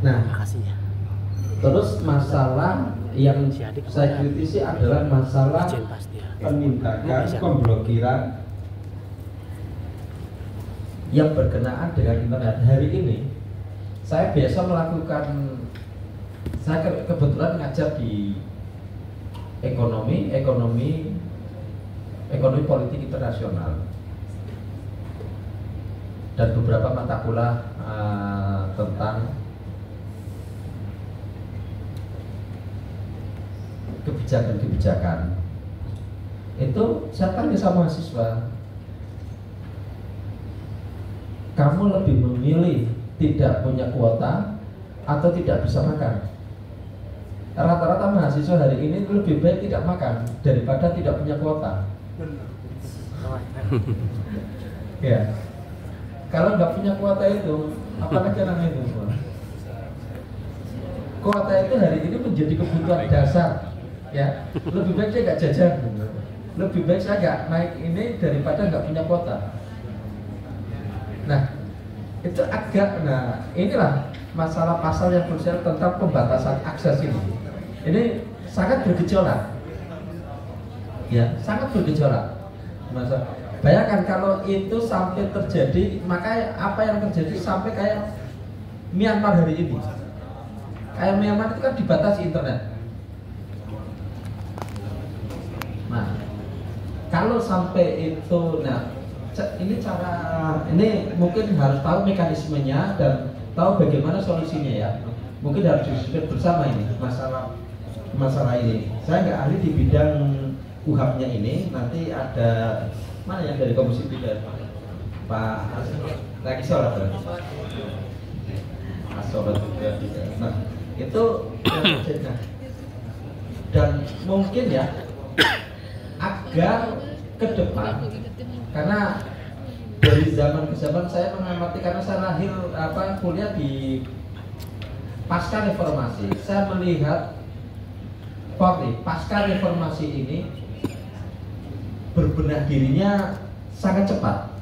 Nah, terus masalah yang saya kritisi adalah masalah penindakan, pemblokiran yang berkenaan dengan internet. Hari ini saya biasa melakukan, saya kebetulan ngajar di ekonomi politik internasional dan beberapa mata kuliah tentang kebijakan-kebijakan. Itu saya tanya sama mahasiswa, kamu lebih memilih tidak punya kuota atau tidak bisa makan? Rata-rata mahasiswa hari ini lebih baik tidak makan daripada tidak punya kuota. Ya, kalau nggak punya kuota itu, apalagi namanya itu? Kuota itu hari ini menjadi kebutuhan dasar. Ya, lebih baik saya nggak jajan, lebih baik saya nggak naik ini daripada nggak punya kuota. Nah, itu agak, inilah masalah pasal yang krusial tentang pembatasan akses ini. Ini sangat bergejolak, ya, sangat bergejolak. Bayangkan kalau itu sampai terjadi, maka apa yang terjadi sampai kayak Myanmar hari ini. Kayak Myanmar itu kan dibatasi internet. Nah, kalau sampai itu, ini cara, ini mungkin harus tahu mekanismenya dan tahu bagaimana solusinya ya. Mungkin harus diskusi bersama ini masalah ini. Saya nggak ahli di bidang UHAP-nya ini. Nanti ada Mana yang dari Komisi 3? Pak Rekisor ada? Asobat juga. Nah, itu yang terjadi. Dan mungkin ya agar ke depan, karena dari zaman ke zaman saya mengamati, karena saya lahir kuliah di pasca reformasi, saya melihat Polri pasca reformasi ini berbenah dirinya sangat cepat.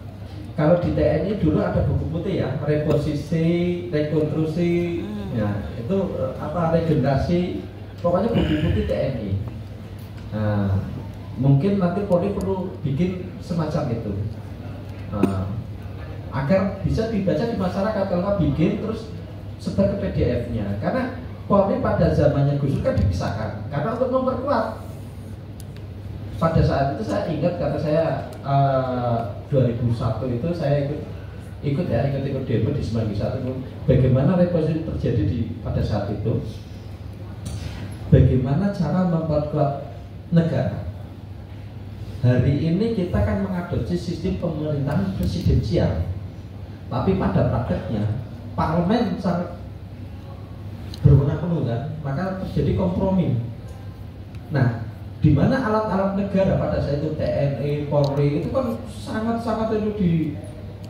Kalau di TNI dulu ada buku putih ya, reposisi, rekonstruksi, ya itu regenerasi, pokoknya buku putih TNI. Nah, mungkin nanti Polri perlu bikin semacam itu, agar bisa dibaca di masyarakat. Kalau bikin terus sebar ke PDF-nya, karena Polri pada zamannya Gus Dur kan dipisahkan, karena untuk memperkuat. Pada saat itu saya ingat, karena saya 2001 itu saya ikut demo di 91. Bagaimana reposisi terjadi pada saat itu, bagaimana cara memperkuat negara. Hari ini kita kan mengadopsi sistem pemerintahan presidensial, tapi pada prakteknya parlemen sangat berwenang penuh kan, maka terjadi kompromi. Nah, di mana alat-alat negara pada saat itu TNI, Polri itu kan sangat-sangat itu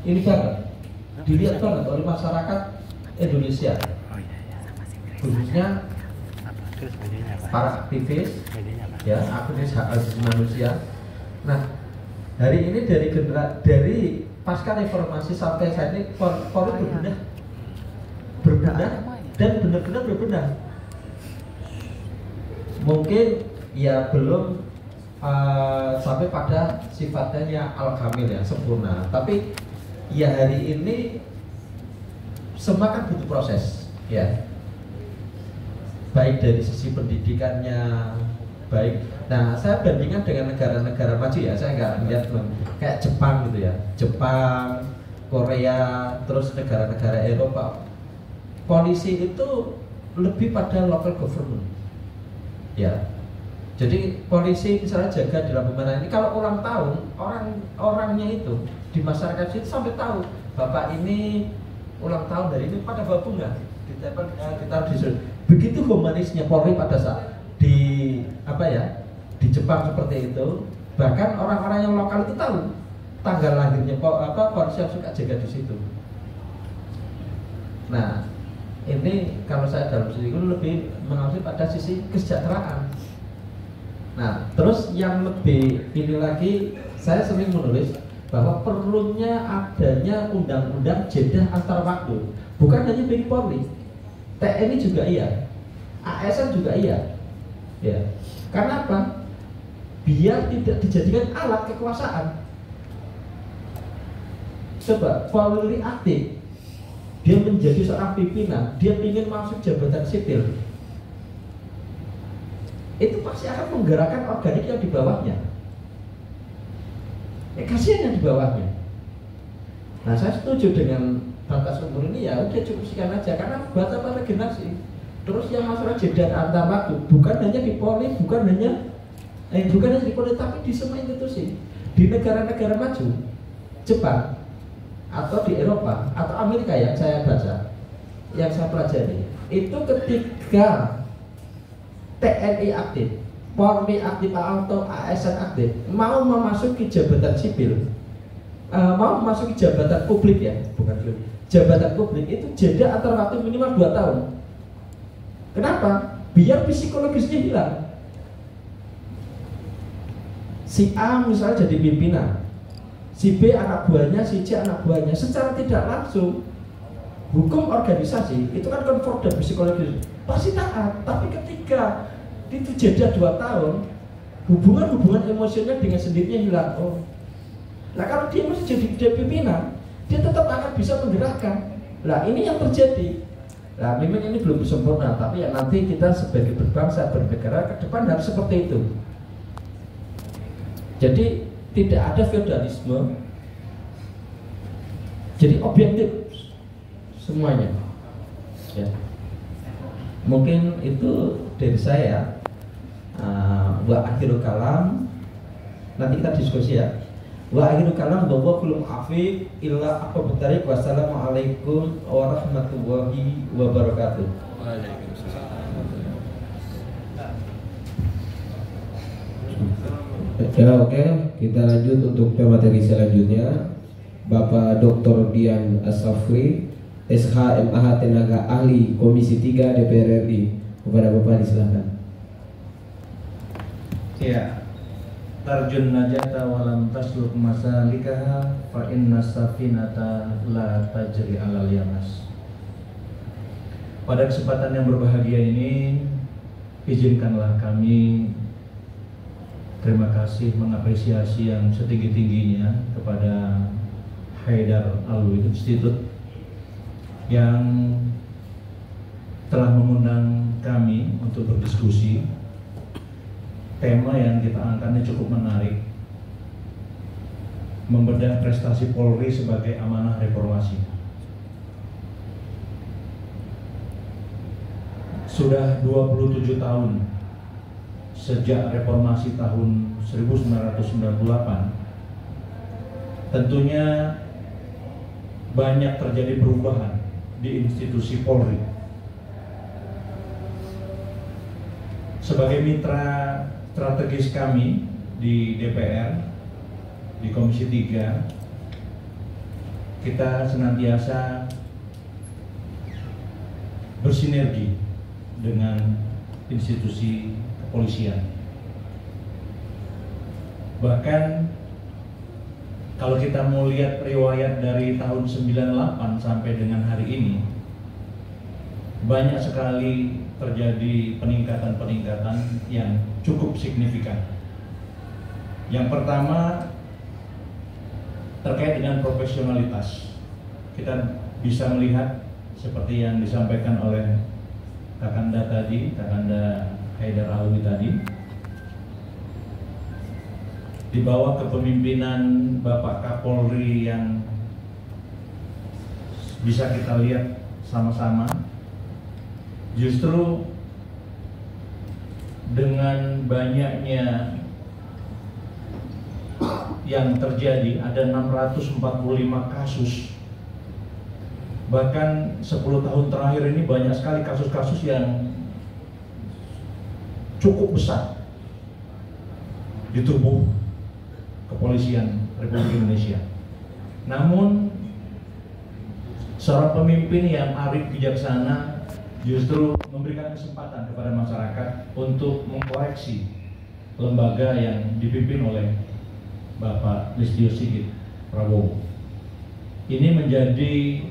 ini banget, dilihat banget oleh masyarakat Indonesia, khususnya para aktivis, ya aktivis hak asasi manusia. Nah, hari ini dari pasca reformasi sampai saat ini Polri berbenah dan benar-benar berbenah. Mungkin ya belum sampai pada sifatnya al-kamil ya, sempurna. Tapi ya hari ini semua kan butuh proses ya, baik dari sisi pendidikannya, baik. Nah, saya bandingkan dengan negara-negara maju ya, saya nggak melihat kayak Jepang gitu ya, Jepang, Korea, terus negara-negara Eropa. Polisi itu lebih pada local government ya. Jadi polisi misalnya jaga di lampu merah ini, kalau ulang tahun, orangnya itu di masyarakat itu sampai tahu bapak ini ulang tahun dari ini, pada bawa bunga, ditaruh di sini. Begitu humanisnya Polri pada saat di di Jepang seperti itu. Bahkan orang-orang yang lokal itu tahu tanggal lahirnya polisi yang suka jaga di situ. Nah, ini kalau saya dalam sisi itu lebih mengambil pada sisi kesejahteraan. Nah, terus yang lebih ini lagi, saya sering menulis bahwa perlunya adanya undang-undang jeda antar waktu, bukan hanya bagi Polri, TNI juga iya, ASN juga iya, ya. Karena apa? Biar tidak dijadikan alat kekuasaan. Coba Polri aktif, dia menjadi seorang pimpinan, dia ingin masuk jabatan sipil, itu pasti akan menggerakkan organik yang di bawahnya. Kasihan yang di bawahnya. Nah, saya setuju dengan batas umur ini, ya udah cukup sekian aja, karena buat apa regenerasi. Terus yang masalah jeda antar waktu, bukan hanya di Polri, bukan hanya di Polri, tapi di semua institusi. Di negara-negara maju, Jepang atau di Eropa atau Amerika yang saya baca, yang saya pelajari, itu ketika TNI aktif, Polri aktif atau ASN aktif, mau memasuki jabatan sipil, mau memasuki jabatan publik ya, bukan sipil, jabatan publik itu jeda antar waktu minimal 2 tahun. Kenapa? Biar psikologisnya hilang. Si A misalnya jadi pimpinan, si B anak buahnya, si C anak buahnya, secara tidak langsung hukum organisasi itu kan comfort dan psikologis pasti taat, tapi ketika itu jeda 2 tahun, hubungan emosional dengan sendirinya hilang. Oh, nah kalau dia masih jadi pimpinan, dia tetap akan bisa menggerakkan. Nah, ini yang terjadi. Nah, memang ini belum sempurna, tapi ya nanti kita sebagai berbangsa, bernegara ke depan harus seperti itu. Jadi tidak ada feodalisme, jadi objektif semuanya. Ya. Mungkin itu dari saya. Buat akhirul kalam, nanti kita diskusi ya. Wa akhiru kalam wallahul muwaffiq illa aqwamut thariq. Wassalamualaikum warahmatullahi wabarakatuh. Ya, oke, kita lanjut untuk pemateri selanjutnya. Bapak Dr. Dian Asafri, SH MAH Tenaga Ahli Komisi 3 DPR RI. Kepada Bapak disilakan. Ya. Tarjun najata walam tasluk masalikaha fa inna safinata la tajri alal yamas. Pada kesempatan yang berbahagia ini, izinkanlah kami terima kasih mengapresiasi yang setinggi-tingginya kepada Haidar Alwi Institute yang telah mengundang kami untuk berdiskusi. Tema yang kita angkatnya cukup menarik, membedah prestasi Polri sebagai amanah reformasi. Sudah 27 tahun sejak reformasi tahun 1998, tentunya banyak terjadi perubahan di institusi Polri. Sebagai mitra strategis kami di DPR, di Komisi 3, kita senantiasa bersinergi dengan institusi kepolisian. Bahkan kalau kita mau lihat riwayat dari tahun 98 sampai dengan hari ini, banyak sekali terjadi peningkatan-peningkatan yang cukup signifikan. Yang pertama terkait dengan profesionalitas. Kita bisa melihat seperti yang disampaikan oleh Kakanda tadi, Kakanda Haidar Alwi tadi, di bawah kepemimpinan Bapak Kapolri yang bisa kita lihat sama-sama, justru dengan banyaknya yang terjadi, ada 645 kasus. Bahkan 10 tahun terakhir ini banyak sekali kasus-kasus yang cukup besar di tubuh kepolisian Republik Indonesia. Namun seorang pemimpin yang arif bijaksana justru memberikan kesempatan kepada masyarakat untuk mengkoreksi lembaga yang dipimpin oleh Bapak Listio Sigit Prabowo. Ini menjadi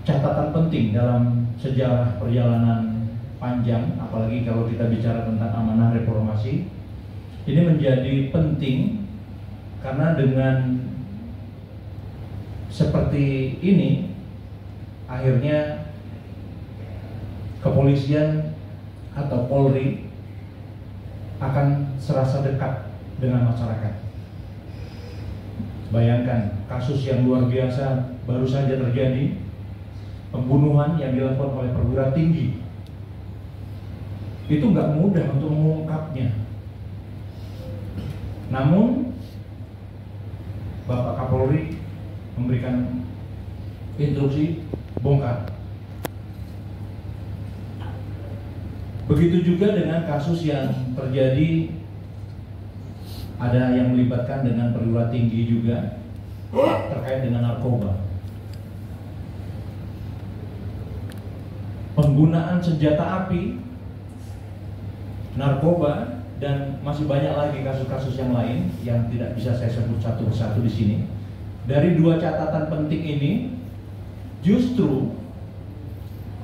catatan penting dalam sejarah perjalanan panjang, apalagi kalau kita bicara tentang amanah reformasi. Ini menjadi penting karena dengan seperti ini akhirnya kepolisian atau Polri akan serasa dekat dengan masyarakat. Bayangkan kasus yang luar biasa baru saja terjadi, pembunuhan yang dilakukan oleh perwira tinggi. Itu nggak mudah untuk mengungkapnya. Namun Bapak Kapolri memberikan instruksi bongkar. Begitu juga dengan kasus yang terjadi, ada yang melibatkan dengan perwira tinggi juga terkait dengan narkoba. Penggunaan senjata api, narkoba, dan masih banyak lagi kasus-kasus yang lain yang tidak bisa saya sebut satu persatu di sini. Dari dua catatan penting ini, justru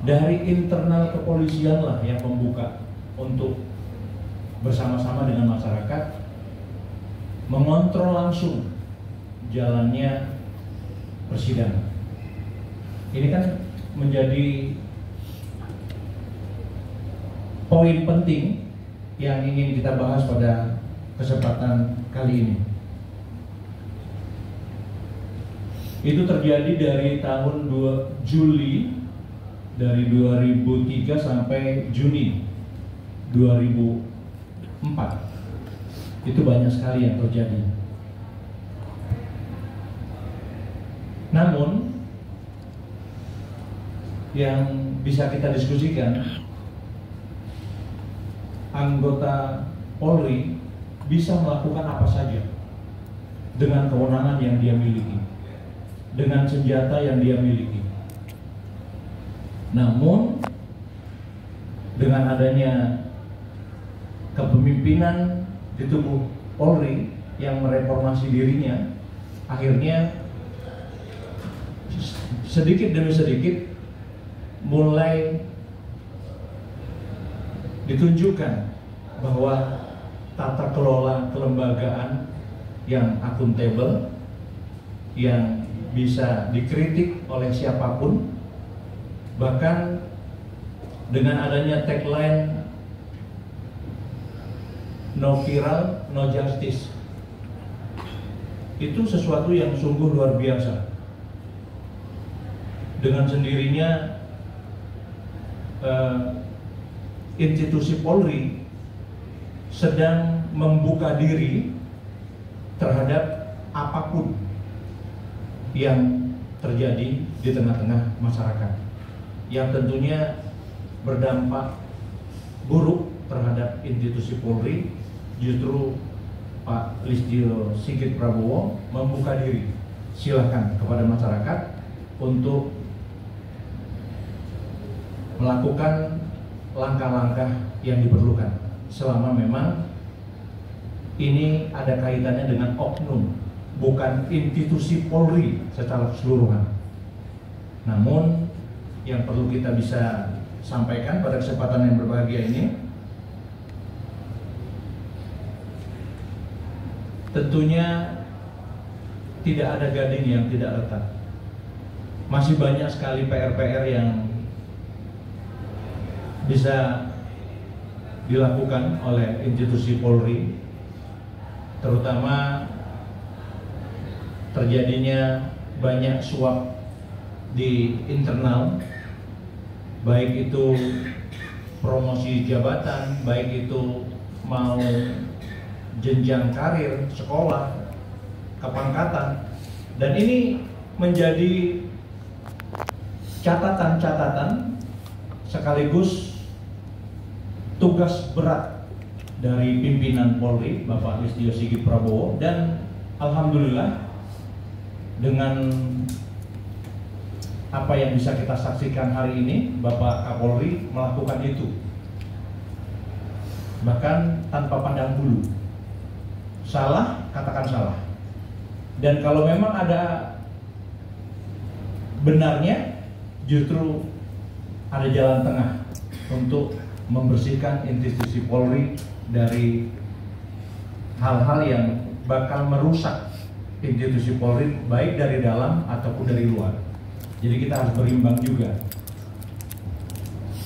dari internal kepolisian lah yang membuka untuk bersama-sama dengan masyarakat mengontrol langsung jalannya persidangan. Ini kan menjadi poin penting yang ingin kita bahas pada kesempatan kali ini. Itu terjadi dari tahun Juli dari 2003 sampai Juni 2004. Itu banyak sekali yang terjadi. Namun yang bisa kita diskusikan, anggota Polri bisa melakukan apa saja dengan kewenangan yang dia miliki, dengan senjata yang dia miliki. Namun dengan adanya kepemimpinan di tubuh Polri yang mereformasi dirinya, akhirnya sedikit demi sedikit mulai ditunjukkan bahwa tata kelola kelembagaan yang akuntabel, yang bisa dikritik oleh siapapun, bahkan dengan adanya tagline no viral, no justice, itu sesuatu yang sungguh luar biasa. Dengan sendirinya institusi Polri sedang membuka diri terhadap apapun yang terjadi di tengah-tengah masyarakat, yang tentunya berdampak buruk terhadap institusi Polri. Justru Pak Listio Sigit Prabowo membuka diri, silakan kepada masyarakat untuk melakukan langkah-langkah yang diperlukan selama memang ini ada kaitannya dengan oknum, bukan institusi Polri secara keseluruhan. Namun yang perlu kita bisa sampaikan pada kesempatan yang berbahagia ini, tentunya tidak ada gading yang tidak retak. Masih banyak sekali PR-PR yang bisa dilakukan oleh institusi Polri, terutama terjadinya banyak suap di internal, baik itu promosi jabatan, baik itu mau jenjang karir, sekolah, kepangkatan, dan ini menjadi catatan-catatan sekaligus tugas berat dari pimpinan Polri, Bapak Listio Sigit Prabowo, dan alhamdulillah dengan apa yang bisa kita saksikan hari ini, Bapak Kapolri melakukan itu, bahkan tanpa pandang bulu. Salah, katakan salah. Dan kalau memang ada benarnya, justru ada jalan tengah untuk membersihkan institusi Polri dari hal-hal yang bakal merusak institusi Polri, baik dari dalam ataupun dari luar. Jadi kita harus berimbang juga.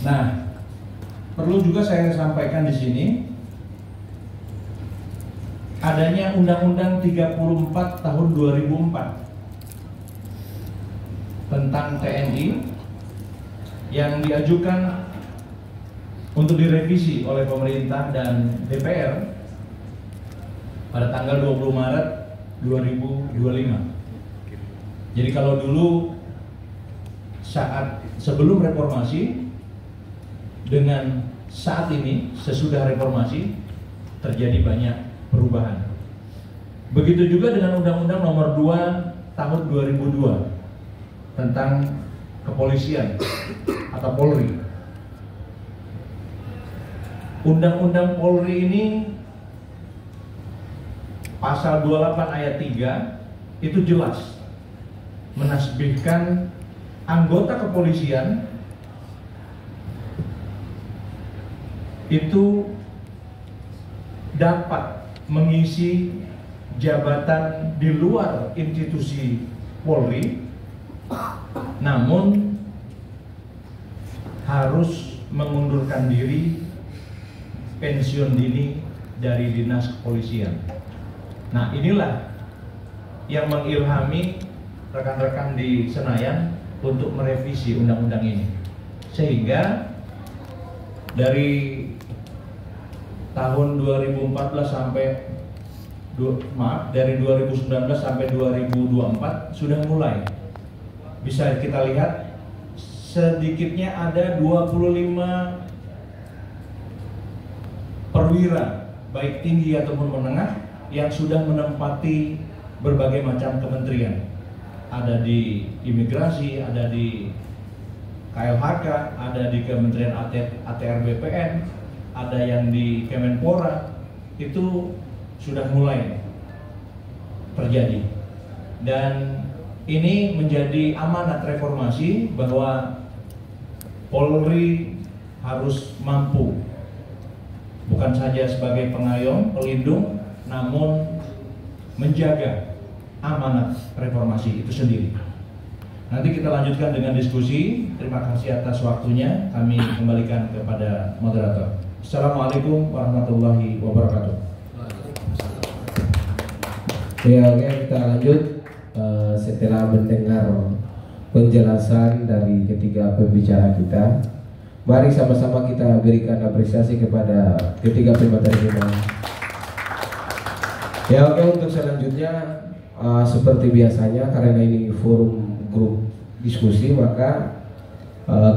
Nah, perlu juga saya sampaikan di sini, adanya Undang-Undang 34 tahun 2004 tentang TNI yang diajukan untuk direvisi oleh pemerintah dan DPR pada tanggal 20 Maret 2025. Jadi kalau dulu saat sebelum reformasi dengan saat ini sesudah reformasi terjadi banyak perubahan. Begitu juga dengan Undang-Undang Nomor 2 Tahun 2002 tentang kepolisian atau Polri. Undang-Undang Polri ini pasal 28 ayat 3 itu jelas menasbihkan anggota kepolisian itu dapat mengisi jabatan di luar institusi Polri, namun harus mengundurkan diri, pensiun dini dari dinas kepolisian. Nah, inilah yang mengilhami rekan-rekan di Senayan untuk merevisi undang-undang ini, sehingga dari tahun 2014 sampai dari 2019 sampai 2024 sudah mulai. Bisa kita lihat sedikitnya ada 25 perwira baik tinggi ataupun menengah yang sudah menempati berbagai macam kementerian. Ada di imigrasi, ada di KLHK, ada di Kementerian ATR BPN, ada yang di Kemenpora. Itu sudah mulai terjadi. Dan ini menjadi amanat reformasi bahwa Polri harus mampu bukan saja sebagai pengayom, pelindung, namun menjaga amanat reformasi itu sendiri. Nanti kita lanjutkan dengan diskusi. Terima kasih atas waktunya. Kami kembalikan kepada moderator. Assalamualaikum warahmatullahi wabarakatuh. Ya, oke, kita lanjut. Setelah mendengar penjelasan dari ketiga pembicara kita, mari sama-sama kita berikan apresiasi kepada ketiga pemateri kita. Ya, oke, untuk selanjutnya seperti biasanya karena ini forum grup diskusi, maka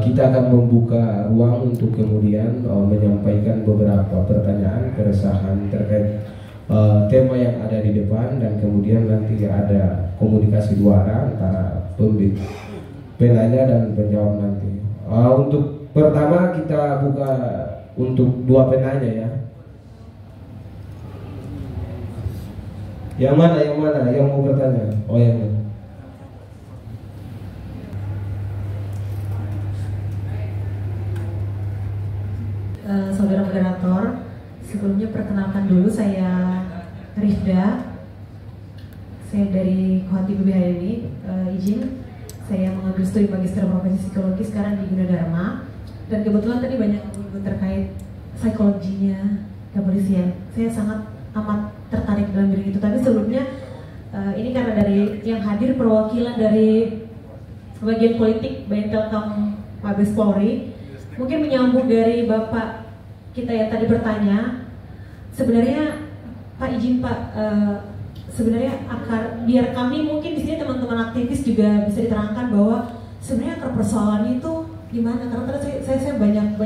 kita akan membuka ruang untuk kemudian menyampaikan beberapa pertanyaan, keresahan terkait tema yang ada di depan, dan kemudian nanti ada komunikasi dua arah antara penanya dan penjawab nanti. Untuk pertama kita buka untuk dua penanya ya. Yang mana yang mau bertanya? Oh, yang mana? Saudara moderator, sebelumnya perkenalkan dulu, saya Rifda, saya dari Kohati BBHMI. Izin saya mengambil studi Magister Profesi Psikologi sekarang di Gunadarma, dan kebetulan tadi banyak menyebut terkait psikologinya kepolisian. Saya sangat amat tertarik dalam bidang itu. Tapi sebelumnya ini karena dari yang hadir perwakilan dari bagian politik Baintelkam Mabes Polri, mungkin menyambung dari Bapak kita yang tadi bertanya. Sebenarnya Pak, izin Pak, sebenarnya biar kami mungkin di sini teman-teman aktivis juga bisa diterangkan bahwa sebenarnya akar persoalan itu di mana? Karena saya banyak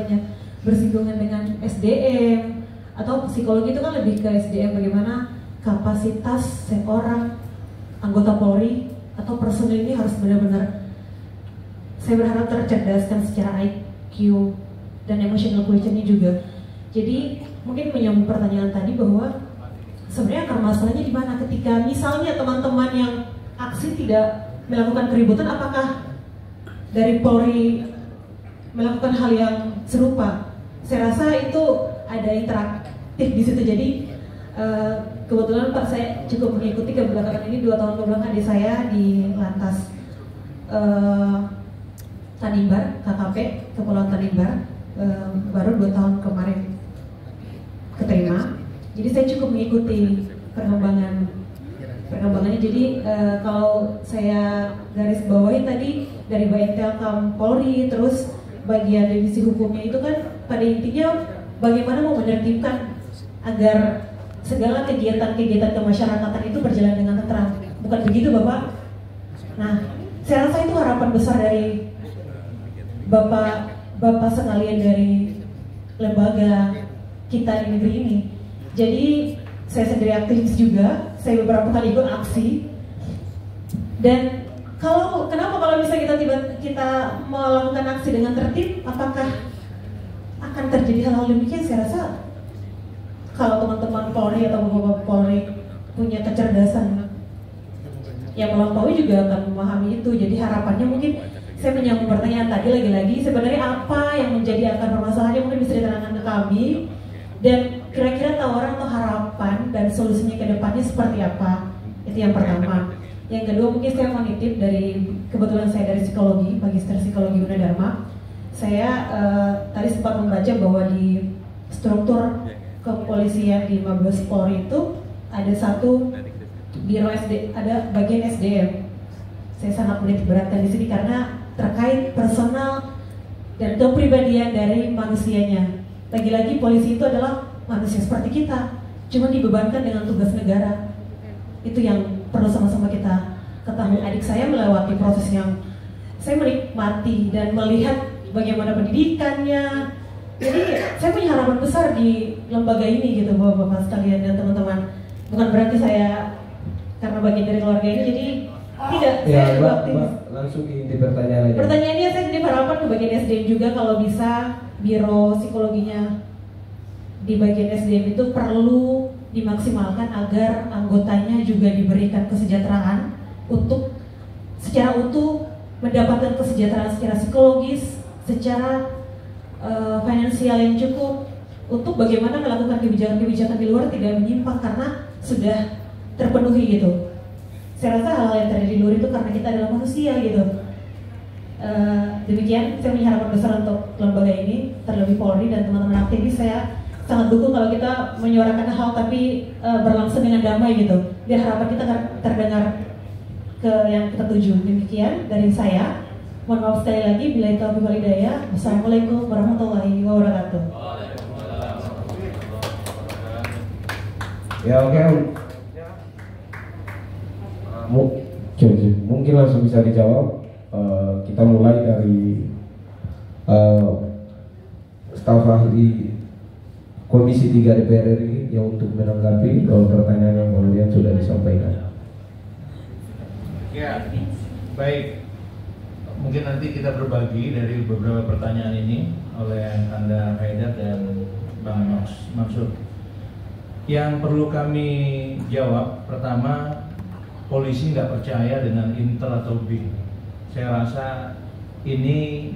bersinggungan dengan SDM atau psikologi, itu kan lebih ke SDM, bagaimana kapasitas seorang anggota Polri atau personil ini harus benar-benar, saya berharap tercerdaskan secara IQ dan emotional quotient-nya juga. Jadi mungkin menyambung pertanyaan tadi bahwa sebenarnya akar masalahnya di mana ketika misalnya teman-teman yang aksi tidak melakukan keributan, apakah dari Polri melakukan hal yang serupa? Saya rasa itu ada interaktif di situ. Jadi kebetulan Pak, saya cukup mengikuti kebelakangan ini 2 tahun kebelakang adik saya di Lantas Tanimbar, KKP Kepulauan Tanimbar, baru 2 tahun kemarin keterima. Jadi saya cukup mengikuti perkembangannya. Jadi kalau saya garis bawahi tadi dari Baintelkam Polri, terus bagian divisi hukumnya itu kan pada intinya bagaimana mau menertibkan agar segala kegiatan-kegiatan kemasyarakatan itu berjalan dengan tenteram. Bukan begitu Bapak? Nah, saya rasa itu harapan besar dari Bapak sekalian dari lembaga kita di negeri ini. Jadi saya sendiri aktivis juga, saya beberapa kali ikut aksi. Dan kenapa kalau misalnya kita melakukan aksi dengan tertib, apakah akan terjadi hal-hal demikian? Saya rasa kalau teman-teman Polri atau Bapak Polri punya kecerdasan yang melampaui juga akan memahami itu. Jadi harapannya mungkin saya menyambung pertanyaan tadi lagi-lagi, sebenarnya apa yang menjadi akar permasalahannya mungkin bisa diterangkan ke kami, dan kira-kira tawaran atau harapan dan solusinya ke depannya seperti apa. Itu yang pertama. Yang kedua, mungkin saya mau nitip kebetulan saya dari psikologi, Magister Psikologi Gunadarma. Saya tadi sempat membaca bahwa di struktur kepolisian di Mabes Polri itu ada satu biro ada bagian SDM. Saya sangat menitik beratkan di sini karena terkait personal dan kepribadian dari manusianya. Lagi-lagi polisi itu adalah manusia seperti kita, cuma dibebankan dengan tugas negara. Itu yang perlu sama-sama kita ketahui. Adik saya melewati proses yang saya menikmati dan melihat bagaimana pendidikannya. Jadi saya punya harapan besar di lembaga ini gitu, bapak-bapak sekalian dan teman-teman. Bukan berarti saya karena bagian dari keluarga ini jadi tidak. Ya, saya Mbak, langsung ke inti pertanyaan aja. Pertanyaannya saya titip harapan ke bagian SDM juga, kalau bisa biro psikologinya di bagian SDM itu perlu dimaksimalkan agar anggotanya juga diberikan kesejahteraan untuk secara utuh mendapatkan kesejahteraan secara psikologis, secara finansial yang cukup untuk bagaimana melakukan kebijakan-kebijakan di luar tidak menyimpang karena sudah terpenuhi gitu. Saya rasa hal yang terjadi di luar itu karena kita adalah manusia gitu. Demikian saya punya harapan besar untuk lembaga ini, terlebih Polri dan teman-teman aktivis. Saya sangat dukung kalau kita menyuarakan hal tapi berlangsung dengan damai gitu, biar harapan kita terdengar ke yang kita tuju. Demikian dari saya. Mohon maaf sekali lagi, bila itu taufiq wal hidayah. Wassalamualaikum warahmatullahi wabarakatuh. Ya, oke. Mungkin langsung bisa dijawab. Kita mulai dari staf ahli Komisi 3 DPR RI yang untuk menanggapi pertanyaan yang kemudian sudah disampaikan. Ya, baik. Mungkin nanti kita berbagi dari beberapa pertanyaan ini oleh Anda Haidar dan Bang Mansur. Yang perlu kami jawab, pertama, polisi nggak percaya dengan intel atau BIN. Saya rasa ini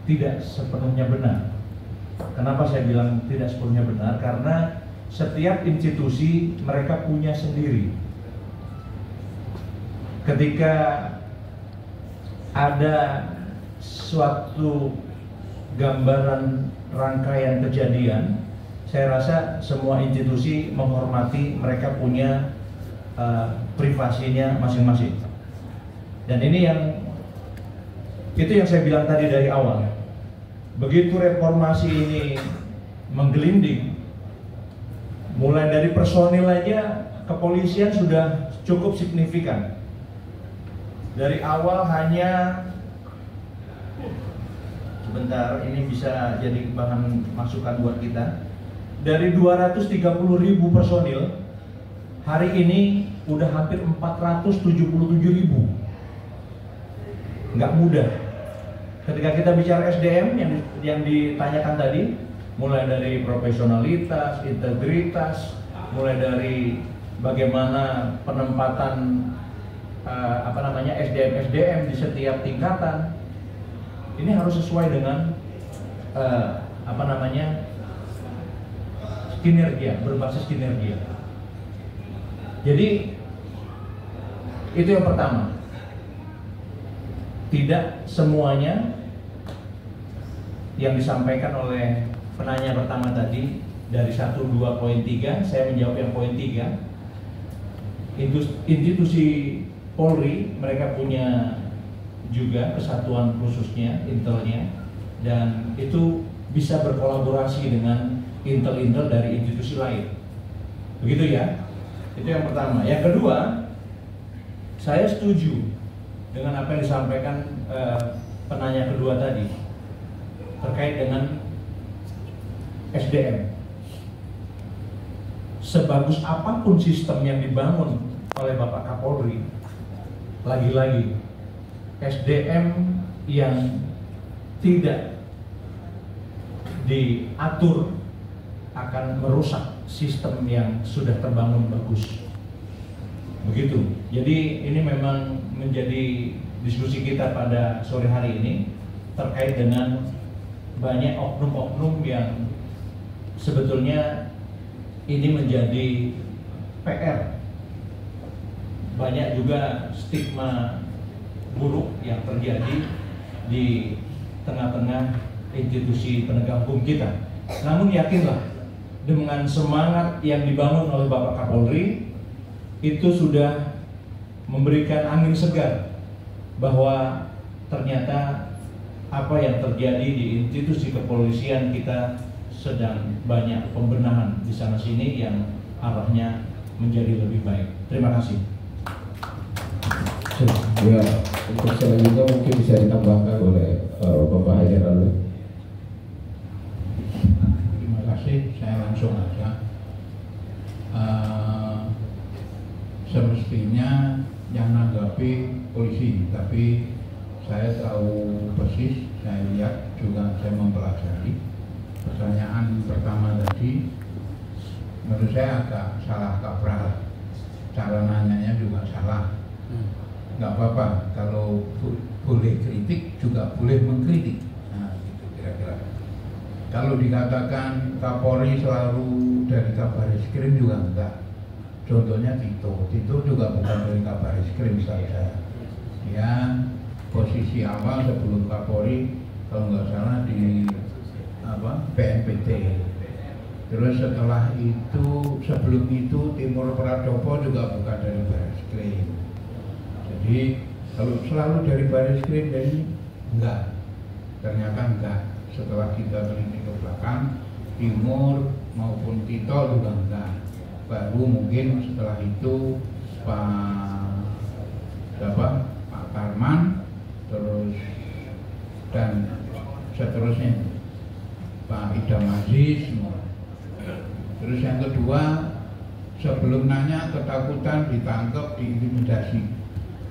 tidak sepenuhnya benar. Kenapa saya bilang tidak sepenuhnya benar? Karena setiap institusi mereka punya sendiri. Ketika ada suatu gambaran rangkaian kejadian, saya rasa semua institusi menghormati, mereka punya privasinya masing-masing. Dan ini itu yang saya bilang tadi dari awal. Begitu reformasi ini menggelinding, mulai dari personil aja kepolisian sudah cukup signifikan. Dari awal hanya, sebentar, ini bisa jadi bahan masukan buat kita. Dari 230.000 personil, hari ini udah hampir 477.000. Nggak mudah. Ketika kita bicara SDM yang ditanyakan tadi, mulai dari profesionalitas, integritas, mulai dari bagaimana penempatan SDM di setiap tingkatan, ini harus sesuai dengan kinerja, berbasis kinerja. Jadi itu yang pertama. Tidak semuanya yang disampaikan oleh penanya pertama tadi dari 1, 2, poin 3, saya menjawab yang poin 3. Institusi Polri mereka punya juga kesatuan khususnya, intelnya, dan itu bisa berkolaborasi dengan intel-intel dari institusi lain. Begitu ya? Itu yang pertama. Yang kedua, saya setuju dengan apa yang disampaikan penanya kedua tadi terkait dengan SDM. Sebagus apapun sistem yang dibangun oleh Bapak Kapolri, lagi-lagi SDM yang tidak diatur akan merusak sistem yang sudah terbangun bagus. Begitu. Jadi ini memang menjadi diskusi kita pada sore hari ini terkait dengan banyak oknum-oknum yang sebetulnya ini menjadi PR. Banyak juga stigma buruk yang terjadi di tengah-tengah institusi penegak hukum kita. Namun yakinlah, dengan semangat yang dibangun oleh Bapak Kapolri, itu sudah memberikan angin segar bahwa ternyata apa yang terjadi di institusi kepolisian kita sedang banyak pembenahan di sana sini yang arahnya menjadi lebih baik. Terima kasih. Ya, untuk selanjutnya mungkin bisa ditambahkan oleh Bapak Haidar Alwi. Terima kasih, saya langsung aja. Semestinya yang menanggapi polisi, tapi saya tahu persis, saya lihat juga, saya mempelajari. Pertanyaan pertama tadi menurut saya agak salah kaprah, cara nanyanya juga salah. Nggak apa-apa, kalau boleh kritik juga boleh mengkritik. Nah, gitu kira-kira. Kalau dikatakan Kapolri selalu dari Kabariskrim juga enggak. Contohnya Tito juga bukan dari Kabariskrim saya. Dia posisi awal sebelum Kapolri kalau nggak salah di BNPT. Terus setelah itu, sebelum itu Timur Pradopo juga bukan dari Bariskrim. Jadi kalau selalu dari Bariskrim, jadi enggak, ternyata enggak. Setelah kita teliti ke belakang, Timur maupun Tito juga enggak. Baru mungkin setelah itu Pak Karman, terus dan seterusnya Pak Idam Aziz. Terus yang kedua, sebelum nanya ketakutan ditangkap, diintimidasi.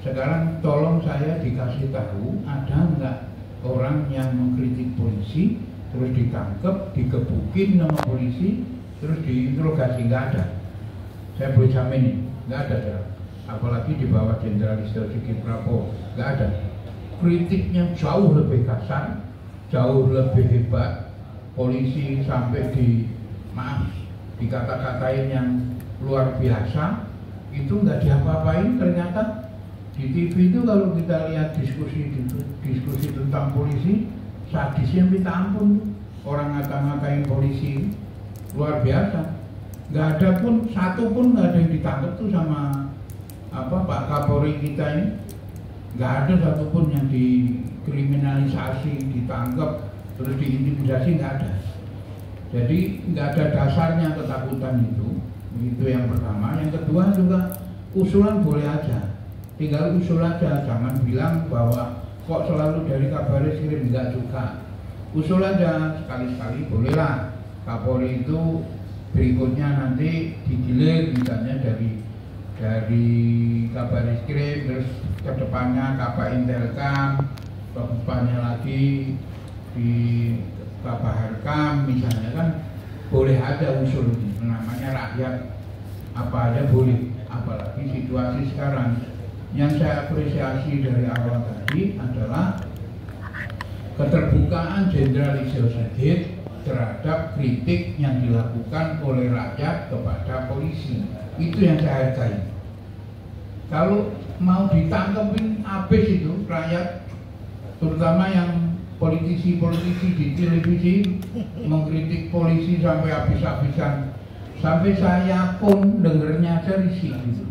Sekarang tolong saya dikasih tahu, ada nggak orang yang mengkritik polisi terus ditangkap, digebukin sama polisi, terus diinterogasi? Nggak ada. Saya boleh jamin, nggak ada. Apalagi di bawah Jenderal Listio Sigit Prabowo, nggak ada. Kritiknya jauh lebih kasar, jauh lebih hebat. Polisi sampai dikata-katain yang luar biasa, itu nggak diapa-apain ternyata. Di TV itu kalau kita lihat diskusi tentang polisi, sadisnya minta ampun. Orang ngata-ngatain polisi luar biasa. Nggak ada pun, satu pun nggak ada yang ditangkap tuh sama Pak Kapolri kita ini. Nggak ada satupun yang dikriminalisasi, ditangkap, terus diintimidasi, nggak ada. Jadi nggak ada dasarnya ketakutan itu. Itu yang pertama. Yang kedua juga usulan boleh aja. Tinggal usul aja, jangan bilang bahwa kok selalu dari Kabariskrim, enggak juga. Usul aja, sekali-sekali bolehlah Kapolri itu berikutnya nanti digilir, misalnya dari Kabariskrim, terus ke depannya Kaba Intelkam, ke depannya lagi di Kabaharkam misalnya, kan boleh ada usul ini. Namanya rakyat, apa aja boleh, apalagi situasi sekarang. Yang saya apresiasi dari awal tadi adalah keterbukaan Jenderal Listio Sigit terhadap kritik yang dilakukan oleh rakyat kepada polisi. Itu yang saya hargai. Kalau mau ditangkepin habis itu rakyat, terutama yang politisi-politisi di televisi mengkritik polisi sampai habis-habisan, sampai saya pun dengernya aja risih gitu.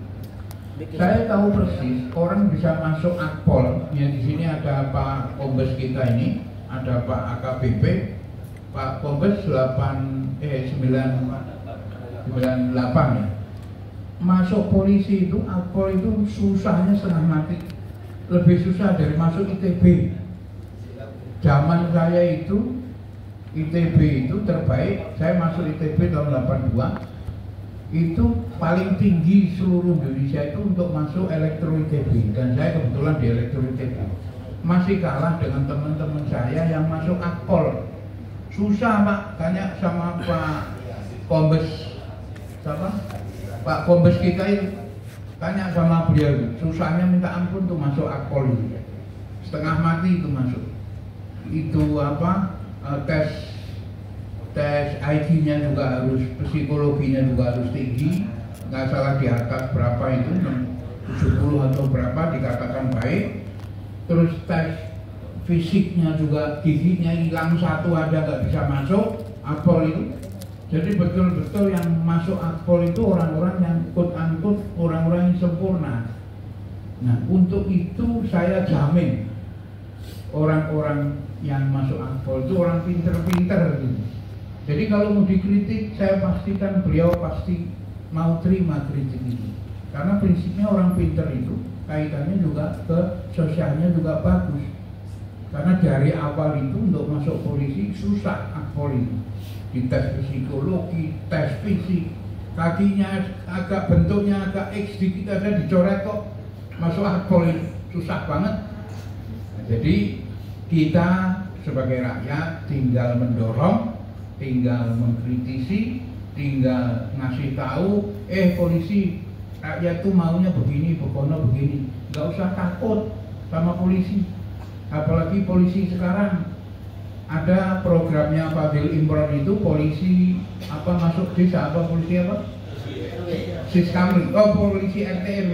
Saya tahu persis orang bisa masuk Akpol. Ya, di sini ada Pak Kombes kita ini, ada Pak AKBP, Pak Kombes 98 ya. Masuk polisi itu, Akpol itu susahnya setengah mati. Lebih susah dari masuk ITB. Zaman saya itu ITB itu terbaik. Saya masuk ITB tahun 82. Itu paling tinggi seluruh Indonesia itu untuk masuk elektro ITB, dan saya kebetulan di elektro ITB. Masih kalah dengan teman-teman saya yang masuk Akpol. Susah Pak, tanya sama Pak Kombes, Pak Kombes kita itu, tanya sama beliau, susahnya minta ampun tuh masuk Akpol itu. Setengah mati itu masuk. Itu tes IQ-nya juga harus, psikologinya juga harus tinggi, nggak salah di atas berapa itu, 70 atau berapa dikatakan baik. Terus tes fisiknya juga, giginya hilang satu aja nggak bisa masuk Akpol itu. Jadi betul-betul yang masuk Akpol itu orang-orang yang quote-unquote orang-orang yang sempurna. Nah, untuk itu saya jamin orang-orang yang masuk Akpol itu orang pinter-pinter gitu. Jadi kalau mau dikritik, saya pastikan beliau pasti mau terima kritik itu. Karena prinsipnya orang pinter itu kaitannya juga ke sosialnya juga bagus. Karena dari awal itu untuk masuk polisi susah akpol itu. Dites psikologi, tes fisik, kakinya agak bentuknya agak X dikit ada dicoret kok masuk akpol itu susah banget. Nah, jadi kita sebagai rakyat tinggal mendorong, tinggal mengkritisi, tinggal ngasih tahu, polisi rakyat tuh maunya begini, begono begini, nggak usah takut sama polisi. Apalagi polisi sekarang ada programnya Fadil Imron itu polisi apa masuk desa apa polisi apa? Siskamling, polisi RT/RW.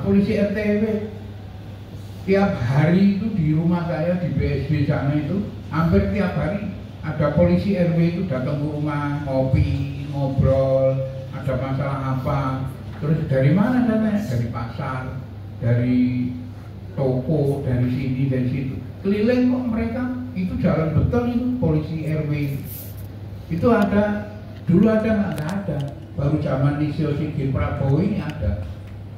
Polisi RT/RW tiap hari itu di rumah saya di BSD sana itu hampir tiap hari ada polisi RW itu datang ke rumah ngopi, ngobrol, ada masalah apa. Terus dari mana datangnya? Dari pasar, dari toko, dari sini, dari situ. Keliling kok mereka, itu jalan betul itu polisi RW. Itu ada, dulu ada nggak ada. Baru zaman Lisio Sigit Prabowo ini ada.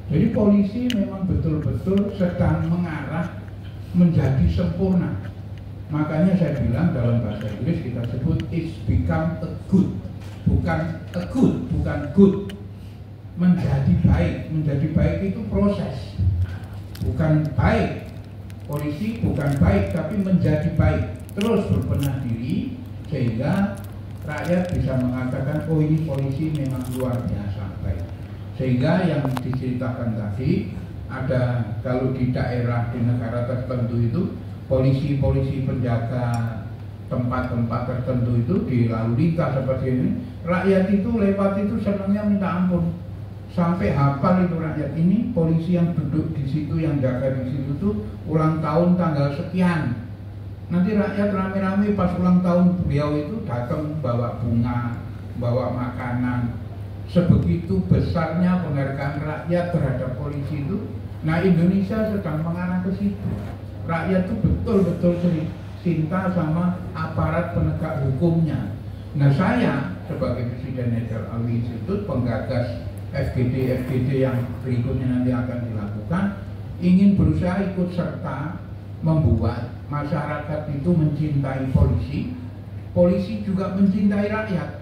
Jadi polisi memang betul-betul sedang mengarah menjadi sempurna. Makanya saya bilang dalam bahasa Inggris kita sebut it's become a good, bukan a good, bukan good. Menjadi baik itu proses, bukan baik. Polisi bukan baik tapi menjadi baik, terus berbenah diri sehingga rakyat bisa mengatakan oh ini polisi memang luar biasa baik. Sehingga yang diceritakan tadi ada kalau di daerah di negara tertentu itu polisi-polisi penjaga tempat-tempat tertentu itu di lalu lintas seperti ini, rakyat itu lewat itu senangnya minta ampun. Sampai hafal itu rakyat ini polisi yang duduk di situ yang jaga di situ tuh ulang tahun tanggal sekian. Nanti rakyat rame-rame pas ulang tahun beliau itu datang bawa bunga, bawa makanan. Sebegitu besarnya penghargaan rakyat terhadap polisi itu. Nah Indonesia sedang mengarah ke situ. Rakyat tuh betul-betul cinta sama aparat penegak hukumnya. Nah saya sebagai Presiden Haidar Alwi Institute penggagas FGD yang berikutnya nanti akan dilakukan, ingin berusaha ikut serta membuat masyarakat itu mencintai polisi, polisi juga mencintai rakyat.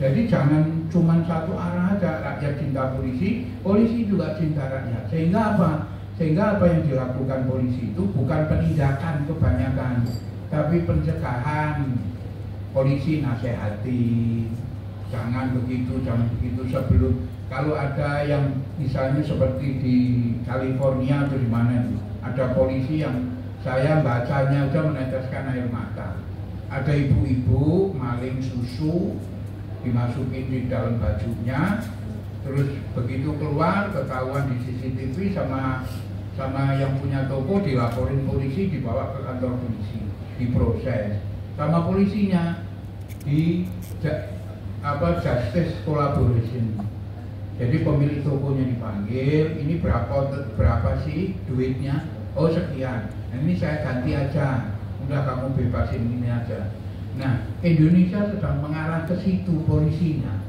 Jadi jangan cuma satu arah aja, rakyat cinta polisi, polisi juga cinta rakyat. Sehingga apa? Sehingga apa yang dilakukan polisi itu bukan penindakan kebanyakan, tapi pencegahan. Polisi nasihati, jangan begitu sebelum. Kalau ada yang misalnya seperti di California atau di mana itu, ada polisi yang saya bacanya aja meneteskan air mata. Ada ibu-ibu maling susu dimasukin di dalam bajunya, terus begitu keluar ketahuan di CCTV sama yang punya toko dilaporin polisi, dibawa ke kantor polisi, diproses sama polisinya di justice collaboration. Jadi pemilik tokonya dipanggil, ini berapa sih duitnya? Oh sekian. Nah, ini saya ganti aja. Udah kamu bebasin ini aja. Nah, Indonesia sedang mengarah ke situ polisinya.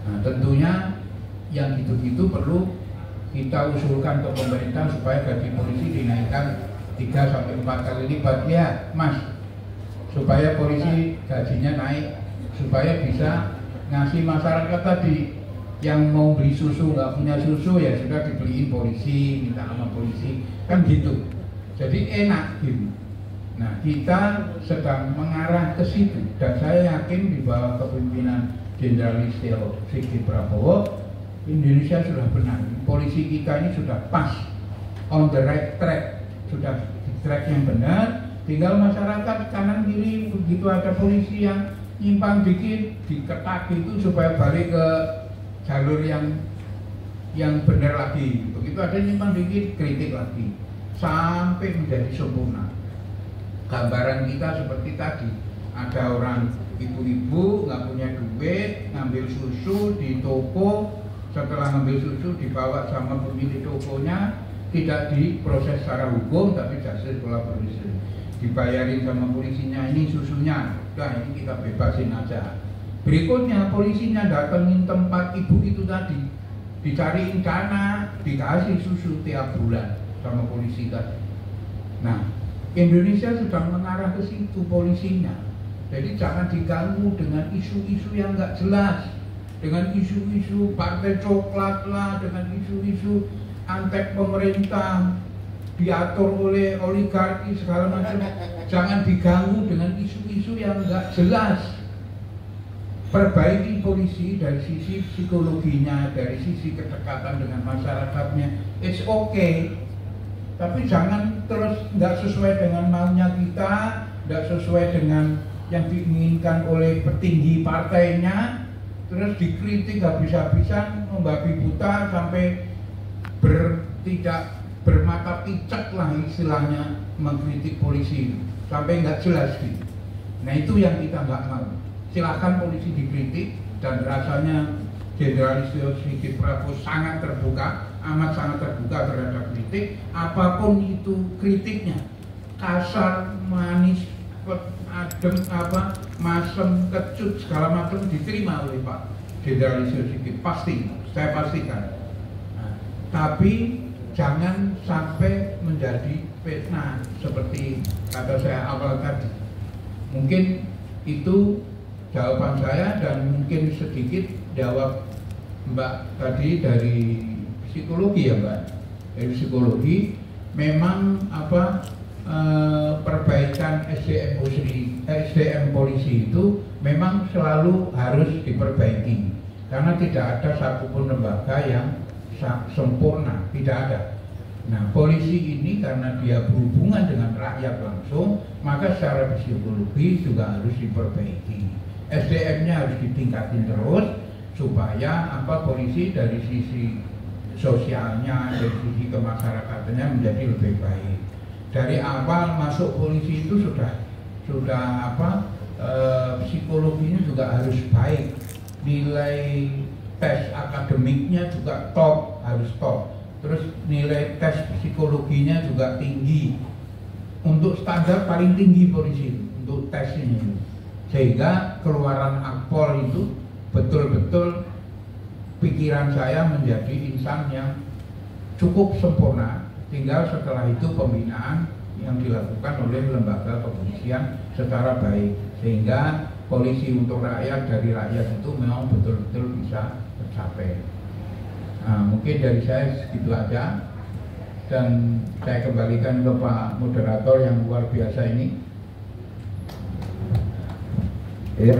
Nah, tentunya yang gitu-gitu perlu kita usulkan ke pemerintah supaya gaji polisi dinaikkan 3-4 kali lipat ya, Mas. Supaya polisi gajinya naik, supaya bisa ngasih masyarakat tadi yang mau beli susu nggak punya susu ya sudah dibeliin polisi, minta sama polisi kan gitu. Jadi enak gitu. Nah kita sedang mengarah ke situ dan saya yakin di bawah kepemimpinan Jenderal Listio Sigit Prabowo Indonesia sudah benar. Polisi kita ini sudah pas on the right track, sudah di track yang benar. Tinggal masyarakat kanan kiri begitu ada polisi yang nyimpang dikit diketak itu supaya balik ke jalur yang benar lagi. Begitu ada nyimpang dikit kritik lagi sampai menjadi sempurna. Gambaran kita seperti tadi, ada orang ibu-ibu nggak punya duit ngambil susu di toko, setelah ngambil susu dibawa sama pemilik tokonya, tidak diproses secara hukum tapi justice collaboration, dibayarin sama polisinya, ini susunya udah ini kita bebasin aja. Berikutnya polisinya datengin tempat ibu itu tadi, dicariin dana, dikasih susu tiap bulan sama polisi tadi. Nah, Indonesia sedang mengarah ke situ polisinya. Jadi jangan diganggu dengan isu-isu yang nggak jelas, dengan isu-isu partai coklat lah, dengan isu-isu antek pemerintah, diatur oleh oligarki segala macam. Jangan diganggu dengan isu-isu yang nggak jelas. Perbaiki polisi dari sisi psikologinya, dari sisi kedekatan dengan masyarakatnya, it's okay. Tapi jangan terus nggak sesuai dengan maunya kita, nggak sesuai dengan yang diinginkan oleh petinggi partainya, terus dikritik habis-habisan, membabi buta sampai tidak bermata picak lah istilahnya mengkritik polisi, sampai nggak jelas gitu. Nah itu yang kita nggak mau. Silahkan polisi dikritik, dan rasanya Jenderal Listio Sigit Prabowo sangat terbuka, amat sangat terbuka terhadap kritik, apapun itu kritiknya, kasar, manis, adem, masem, kecut, segala macam diterima oleh Pak Jenderal Listio Sigit, pasti, saya pastikan. Nah, tapi jangan sampai menjadi fitnah seperti kata saya awal tadi. Mungkin itu jawaban saya, dan mungkin sedikit jawab Mbak tadi dari psikologi ya Mbak. Dari psikologi memang perbaikan SDM polisi itu memang selalu harus diperbaiki, karena tidak ada satupun lembaga yang sempurna, tidak ada. Nah, polisi ini karena dia berhubungan dengan rakyat langsung, maka secara psikologi juga harus diperbaiki. SDM-nya harus ditingkatin terus supaya polisi dari sisi sosialnya, dari sisi kemasyarakatan menjadi lebih baik. Dari awal masuk polisi itu sudah psikologinya juga harus baik, nilai tes akademiknya juga top, harus top. Terus nilai tes psikologinya juga tinggi, untuk standar paling tinggi polisi untuk tes ini, sehingga keluaran akpol itu betul-betul pikiran saya menjadi insan yang cukup sempurna. Tinggal setelah itu pembinaan yang dilakukan oleh lembaga kepolisian secara baik, sehingga polisi untuk rakyat, dari rakyat itu memang betul-betul bisa tercapai. Nah, mungkin dari saya segitu aja, dan saya kembalikan ke Pak Moderator yang luar biasa ini. Ya.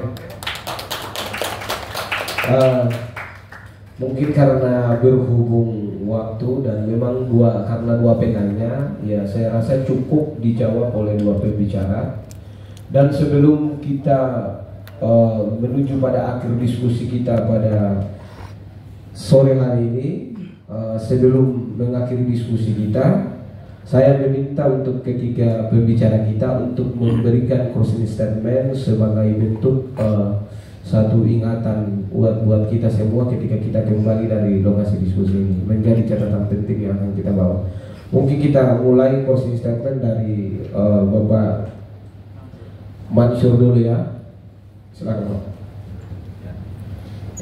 Mungkin karena berhubung waktu dan memang karena dua penanya, ya saya rasa cukup dijawab oleh dua pembicara. Dan sebelum kita menuju pada akhir diskusi kita pada sore hari ini, sebelum mengakhiri diskusi kita, saya meminta untuk ketiga pembicara kita untuk memberikan closing statement sebagai bentuk satu ingatan buat kita semua ketika kita kembali dari lokasi diskusi ini, menjadi catatan penting yang akan kita bawa. Mungkin kita mulai closing statement dari Bapak Mansur dulu ya. Silakan Pak.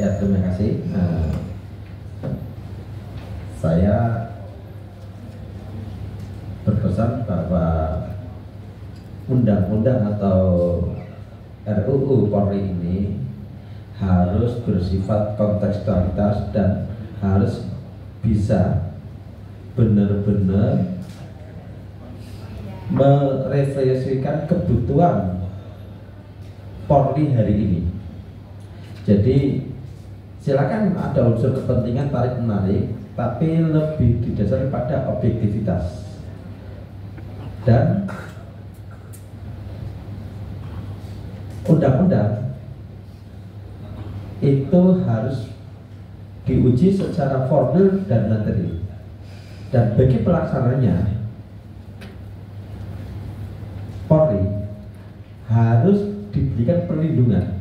Ya, terima kasih. Saya berpesan bahwa undang-undang atau RUU Polri ini harus bersifat kontekstualitas dan harus bisa benar-benar merefleksikan kebutuhan Polri hari ini. Jadi silakan ada unsur kepentingan tarik menarik, tapi lebih didasari pada objektivitas. Dan undang-undang itu harus diuji secara formil dan materi, dan bagi pelaksananya Polri harus diberikan perlindungan,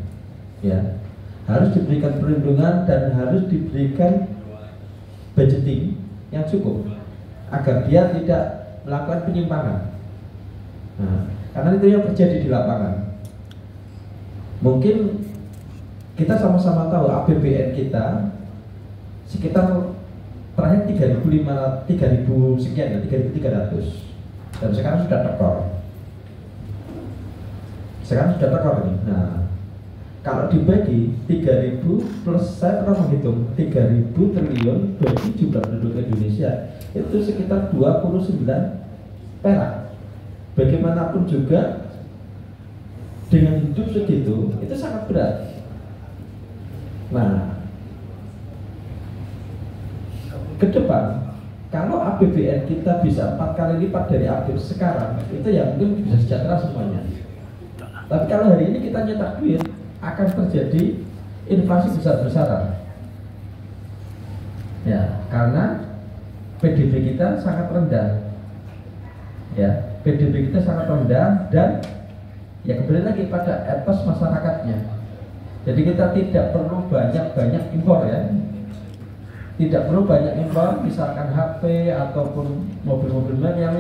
ya, harus diberikan perlindungan dan harus diberikan budgeting yang cukup agar dia tidak melakukan penyimpangan. Nah, karena itu yang terjadi di lapangan. Mungkin kita sama-sama tahu APBN kita sekitar terakhir 3.000 sekian ya, 3.300, dan sekarang sudah tekor. Ini. Nah, kalau dibagi 3.000 plus, saya pernah menghitung 3.000 triliun bagi jumlah penduduk Indonesia itu sekitar 29 perak. Bagaimanapun juga dengan hidup segitu itu sangat berat. Nah, ke depan kalau APBN kita bisa 4 kali lipat dari APBN sekarang, itu ya mungkin bisa sejahtera semuanya. Tapi kalau hari ini kita nyetak duit, akan terjadi inflasi besar-besaran. Ya, karena PDB kita sangat rendah. Ya, PDB kita sangat rendah dan ya kembali lagi pada etos masyarakatnya. Jadi kita tidak perlu banyak impor ya. Tidak perlu banyak impor, misalkan HP ataupun mobil-mobil yang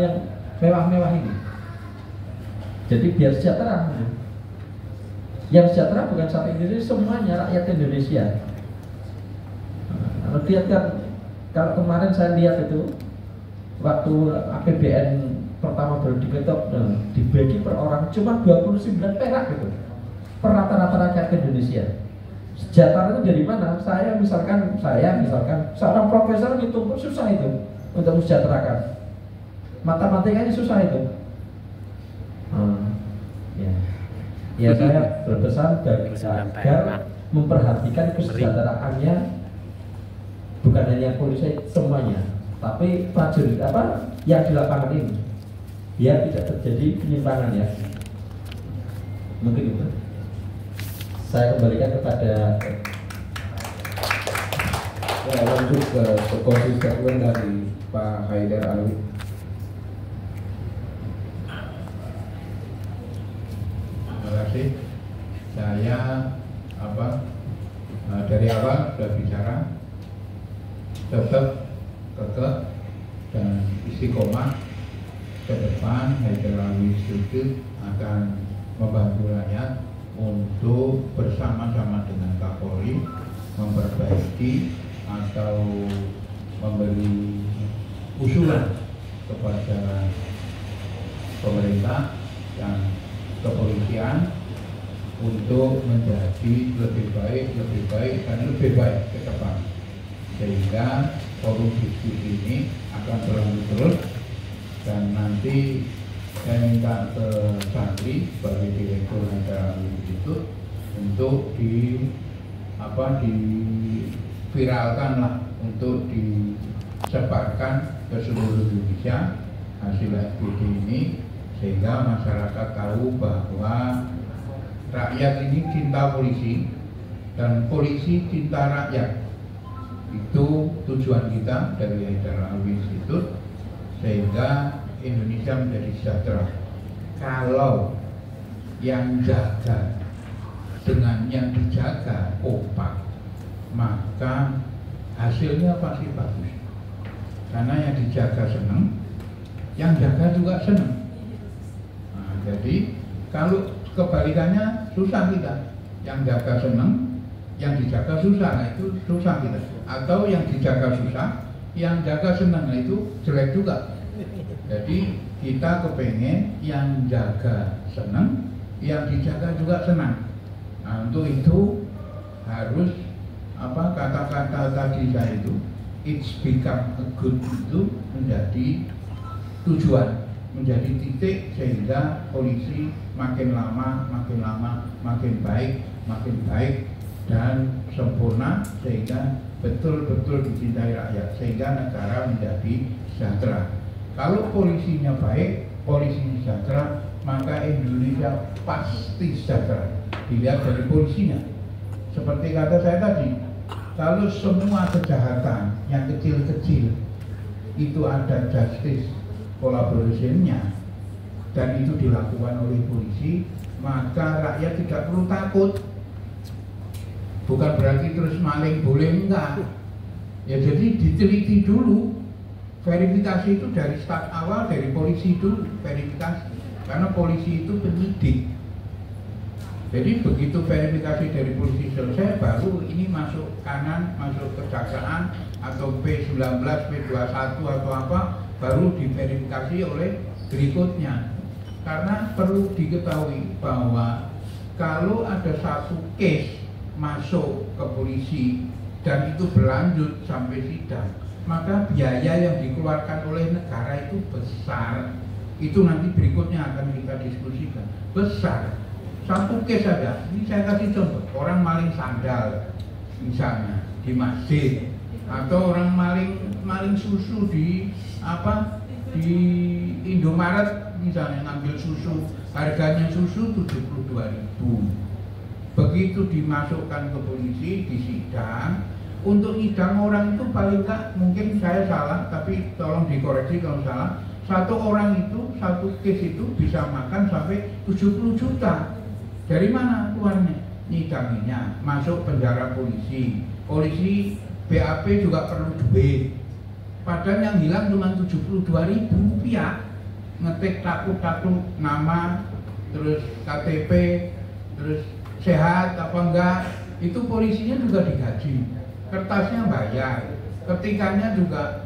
mewah-mewah ini. Jadi biar sejahtera. Yang sejahtera bukan sampai Indonesia, semuanya rakyat Indonesia. Kalau lihat kan, kalau kemarin saya lihat itu waktu APBN pertama baru diketok, dibagi per orang cuma 29 perak gitu per rata-rata rakyat Indonesia. Sejahtera itu dari mana? Saya misalkan seorang profesor ngitung pun susah itu untuk mensejahterakan. Matematikanya susah itu. Ya saya berpesan agar memperhatikan kesejahteraannya bukan hanya polisi semuanya, tapi prajurit yang di lapangan ini, biar tidak terjadi penyimpangan ya. Mungkin itu. Saya kembalikan kepada lanjut ke closing statement dari Pak Haidar Alwi. Terima kasih. Saya dari awal sudah bicara, tetap kekeh dan istiqomah ke depan. Haidar Alwi Institute akan membantu rakyat untuk bersama-sama dengan Kapolri memperbaiki atau memberi usulan kepada pemerintah dan kepolisian untuk menjadi lebih baik dan lebih baik ke depan, sehingga forum diskusi ini akan berlanjut terus. Dan nanti saya minta ke Santri sebagai direktur Haidar Alwi Institute untuk diviralkan lah, untuk disebarkan ke seluruh Indonesia hasil FGD ini, sehingga masyarakat tahu bahwa rakyat ini cinta polisi dan polisi cinta rakyat. Itu tujuan kita dari Haidar Alwi Institute, sehingga Indonesia menjadi sejahtera. Kalau yang jaga dengan yang dijaga kompak, maka hasilnya pasti bagus. Karena yang dijaga senang, yang jaga juga senang. Nah, jadi kalau kebalikannya susah kita. Yang jaga senang, yang dijaga susah, nah itu susah kita. Atau yang dijaga susah, yang jaga senang, nah itu jelek juga. Jadi kita kepengen yang jaga senang, yang dijaga juga senang. Nah, untuk itu harus kata-kata tadi saya itu, it's become a good, itu menjadi tujuan, menjadi titik, sehingga polisi makin lama makin baik dan sempurna, sehingga betul-betul dicintai rakyat, sehingga negara menjadi sejahtera. Kalau polisinya baik, polisinya sejahtera, maka Indonesia pasti sejahtera. Dilihat dari polisinya. Seperti kata saya tadi, kalau semua kejahatan yang kecil-kecil itu ada justice collaboration-nya dan itu dilakukan oleh polisi, maka rakyat tidak perlu takut. Bukan berarti terus maling boleh, enggak. Ya jadi diteliti dulu. Verifikasi itu dari start awal, dari polisi dulu verifikasi, karena polisi itu penyidik. Jadi begitu verifikasi dari polisi selesai, baru ini masuk kanan, masuk kejaksaan atau P19, P21 atau apa, baru diverifikasi oleh berikutnya. Karena perlu diketahui bahwa kalau ada satu case masuk ke polisi dan itu berlanjut sampai sidang, maka biaya yang dikeluarkan oleh negara itu besar. Itu nanti berikutnya akan kita diskusikan. Besar. Satu case saja, ini saya kasih contoh, orang maling sandal misalnya di masjid, atau orang maling susu di Indomaret misalnya, ngambil susu, harganya susu 72.000. Begitu dimasukkan ke polisi, disidang. Untuk sidang orang itu paling enggak, mungkin saya salah, tapi tolong dikoreksi kalau salah. Satu orang itu, satu case itu bisa makan sampai 70 juta. Dari mana keluarnya? Nyidanginya, masuk penjara polisi. Polisi BAP juga perlu duit. Padahal yang hilang cuma 72.000 rupiah. Ngetik takut-takut nama, terus KTP, terus sehat apa enggak, itu polisinya juga digaji. Kertasnya bayar, ketikannya juga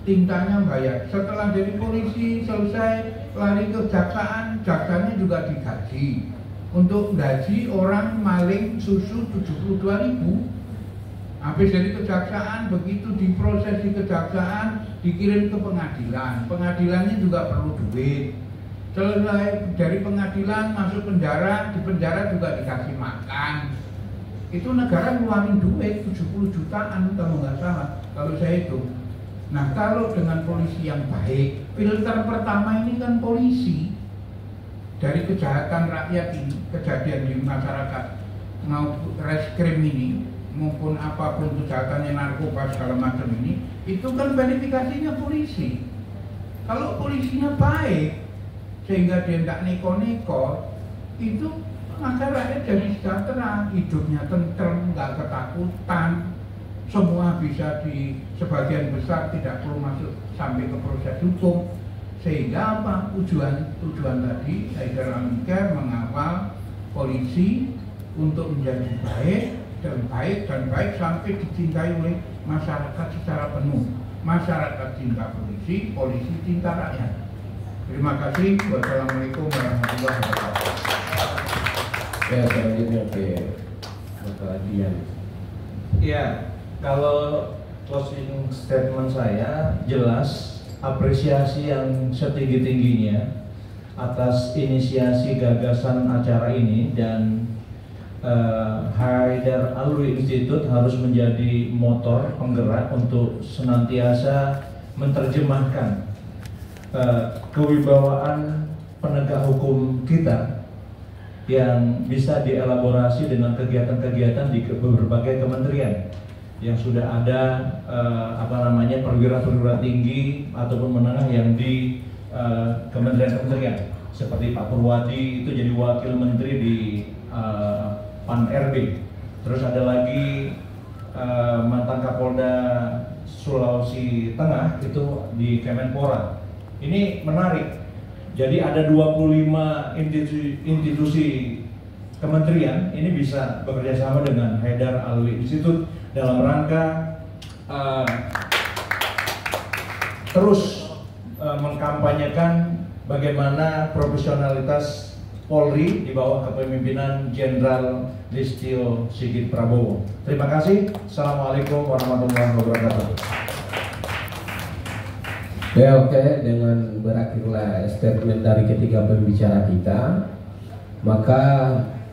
tintanya bayar. Setelah dari polisi selesai lari ke jaksaan, jaksanya juga digaji. Untuk gaji orang maling susu 72.000. Habis dari kejaksaan, begitu diproses di kejaksaan, dikirim ke pengadilan. Pengadilannya juga perlu duit. Selesai dari pengadilan masuk penjara, di penjara juga dikasih makan. Itu negara ngeluarin duit 70 jutaan kalau nggak salah, kalau saya hitung. Nah, kalau dengan polisi yang baik, filter pertama ini kan polisi. Dari kejahatan rakyat ini, kejadian di masyarakat, mau reskrim ini, maupun apapun kejahatannya narkoba segala macam ini, itu kan verifikasinya polisi. Kalau polisinya baik, sehingga dia tidak neko-neko, itu maka rakyat jadi sejahtera, hidupnya tentrem, nggak ketakutan, semua bisa sebagian besar tidak perlu masuk sampai ke proses hukum. Sehingga apa? Tujuan tadi Haidar Al-Munkar mengawal polisi untuk menjadi baik sampai dicintai oleh masyarakat secara penuh. Masyarakat cinta polisi, polisi cinta rakyat. Terima kasih. Wassalamualaikum warahmatullahi wabarakatuh. Ya, selanjutnya ke Bapak Adian. Ya, kalau closing statement saya jelas apresiasi yang setinggi-tingginya atas inisiasi gagasan acara ini, dan Haidar Alwi Institute harus menjadi motor penggerak untuk senantiasa menerjemahkan kewibawaan penegak hukum kita yang bisa dielaborasi dengan kegiatan-kegiatan di berbagai kementerian yang sudah ada perwira-perwira tinggi ataupun menengah yang di kementerian-kementerian, seperti Pak Purwadi itu jadi wakil menteri di Pan-RB. Terus ada lagi mantan Kapolda Sulawesi Tengah itu di Kemenpora. Ini menarik. Jadi ada 25 institusi kementerian ini bisa bekerja sama dengan Haidar Alwi Institute dalam rangka terus mengkampanyekan bagaimana profesionalitas Polri di bawah kepemimpinan Jenderal Listio Sigit Prabowo. Terima kasih. Assalamualaikum warahmatullahi wabarakatuh. Ya, oke, dengan berakhirlah statement dari ketiga pembicara kita, maka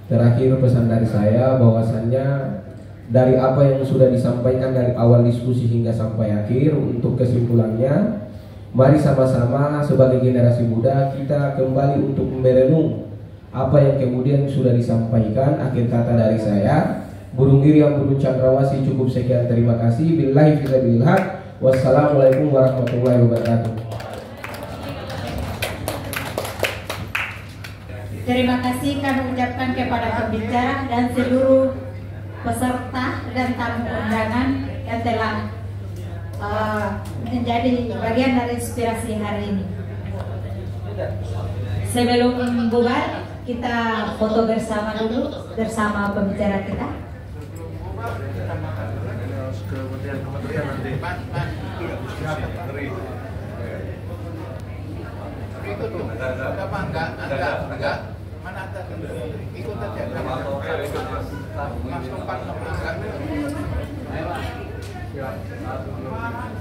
terakhir pesan dari saya bahwasannya dari apa yang sudah disampaikan dari awal diskusi hingga sampai akhir, untuk kesimpulannya, mari sama-sama sebagai generasi muda kita kembali untuk merenung apa yang kemudian sudah disampaikan. Akhir kata dari saya, burung diri yang burung cendrawasih, cukup sekian, terima kasih. Billahi fisabilil haq. Wassalamualaikum warahmatullahi wabarakatuh. Terima kasih kami ucapkan kepada pembicara dan seluruh peserta dan tamu undangan yang telah menjadi bagian dari inspirasi hari ini. Sebelum bubar, kita foto bersama dulu bersama pembicara kita. Mana ada ikut aja. Mas Kompas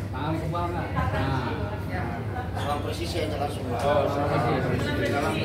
tangan ke bawah. Soal posisi aja langsung. Oh, sama sih.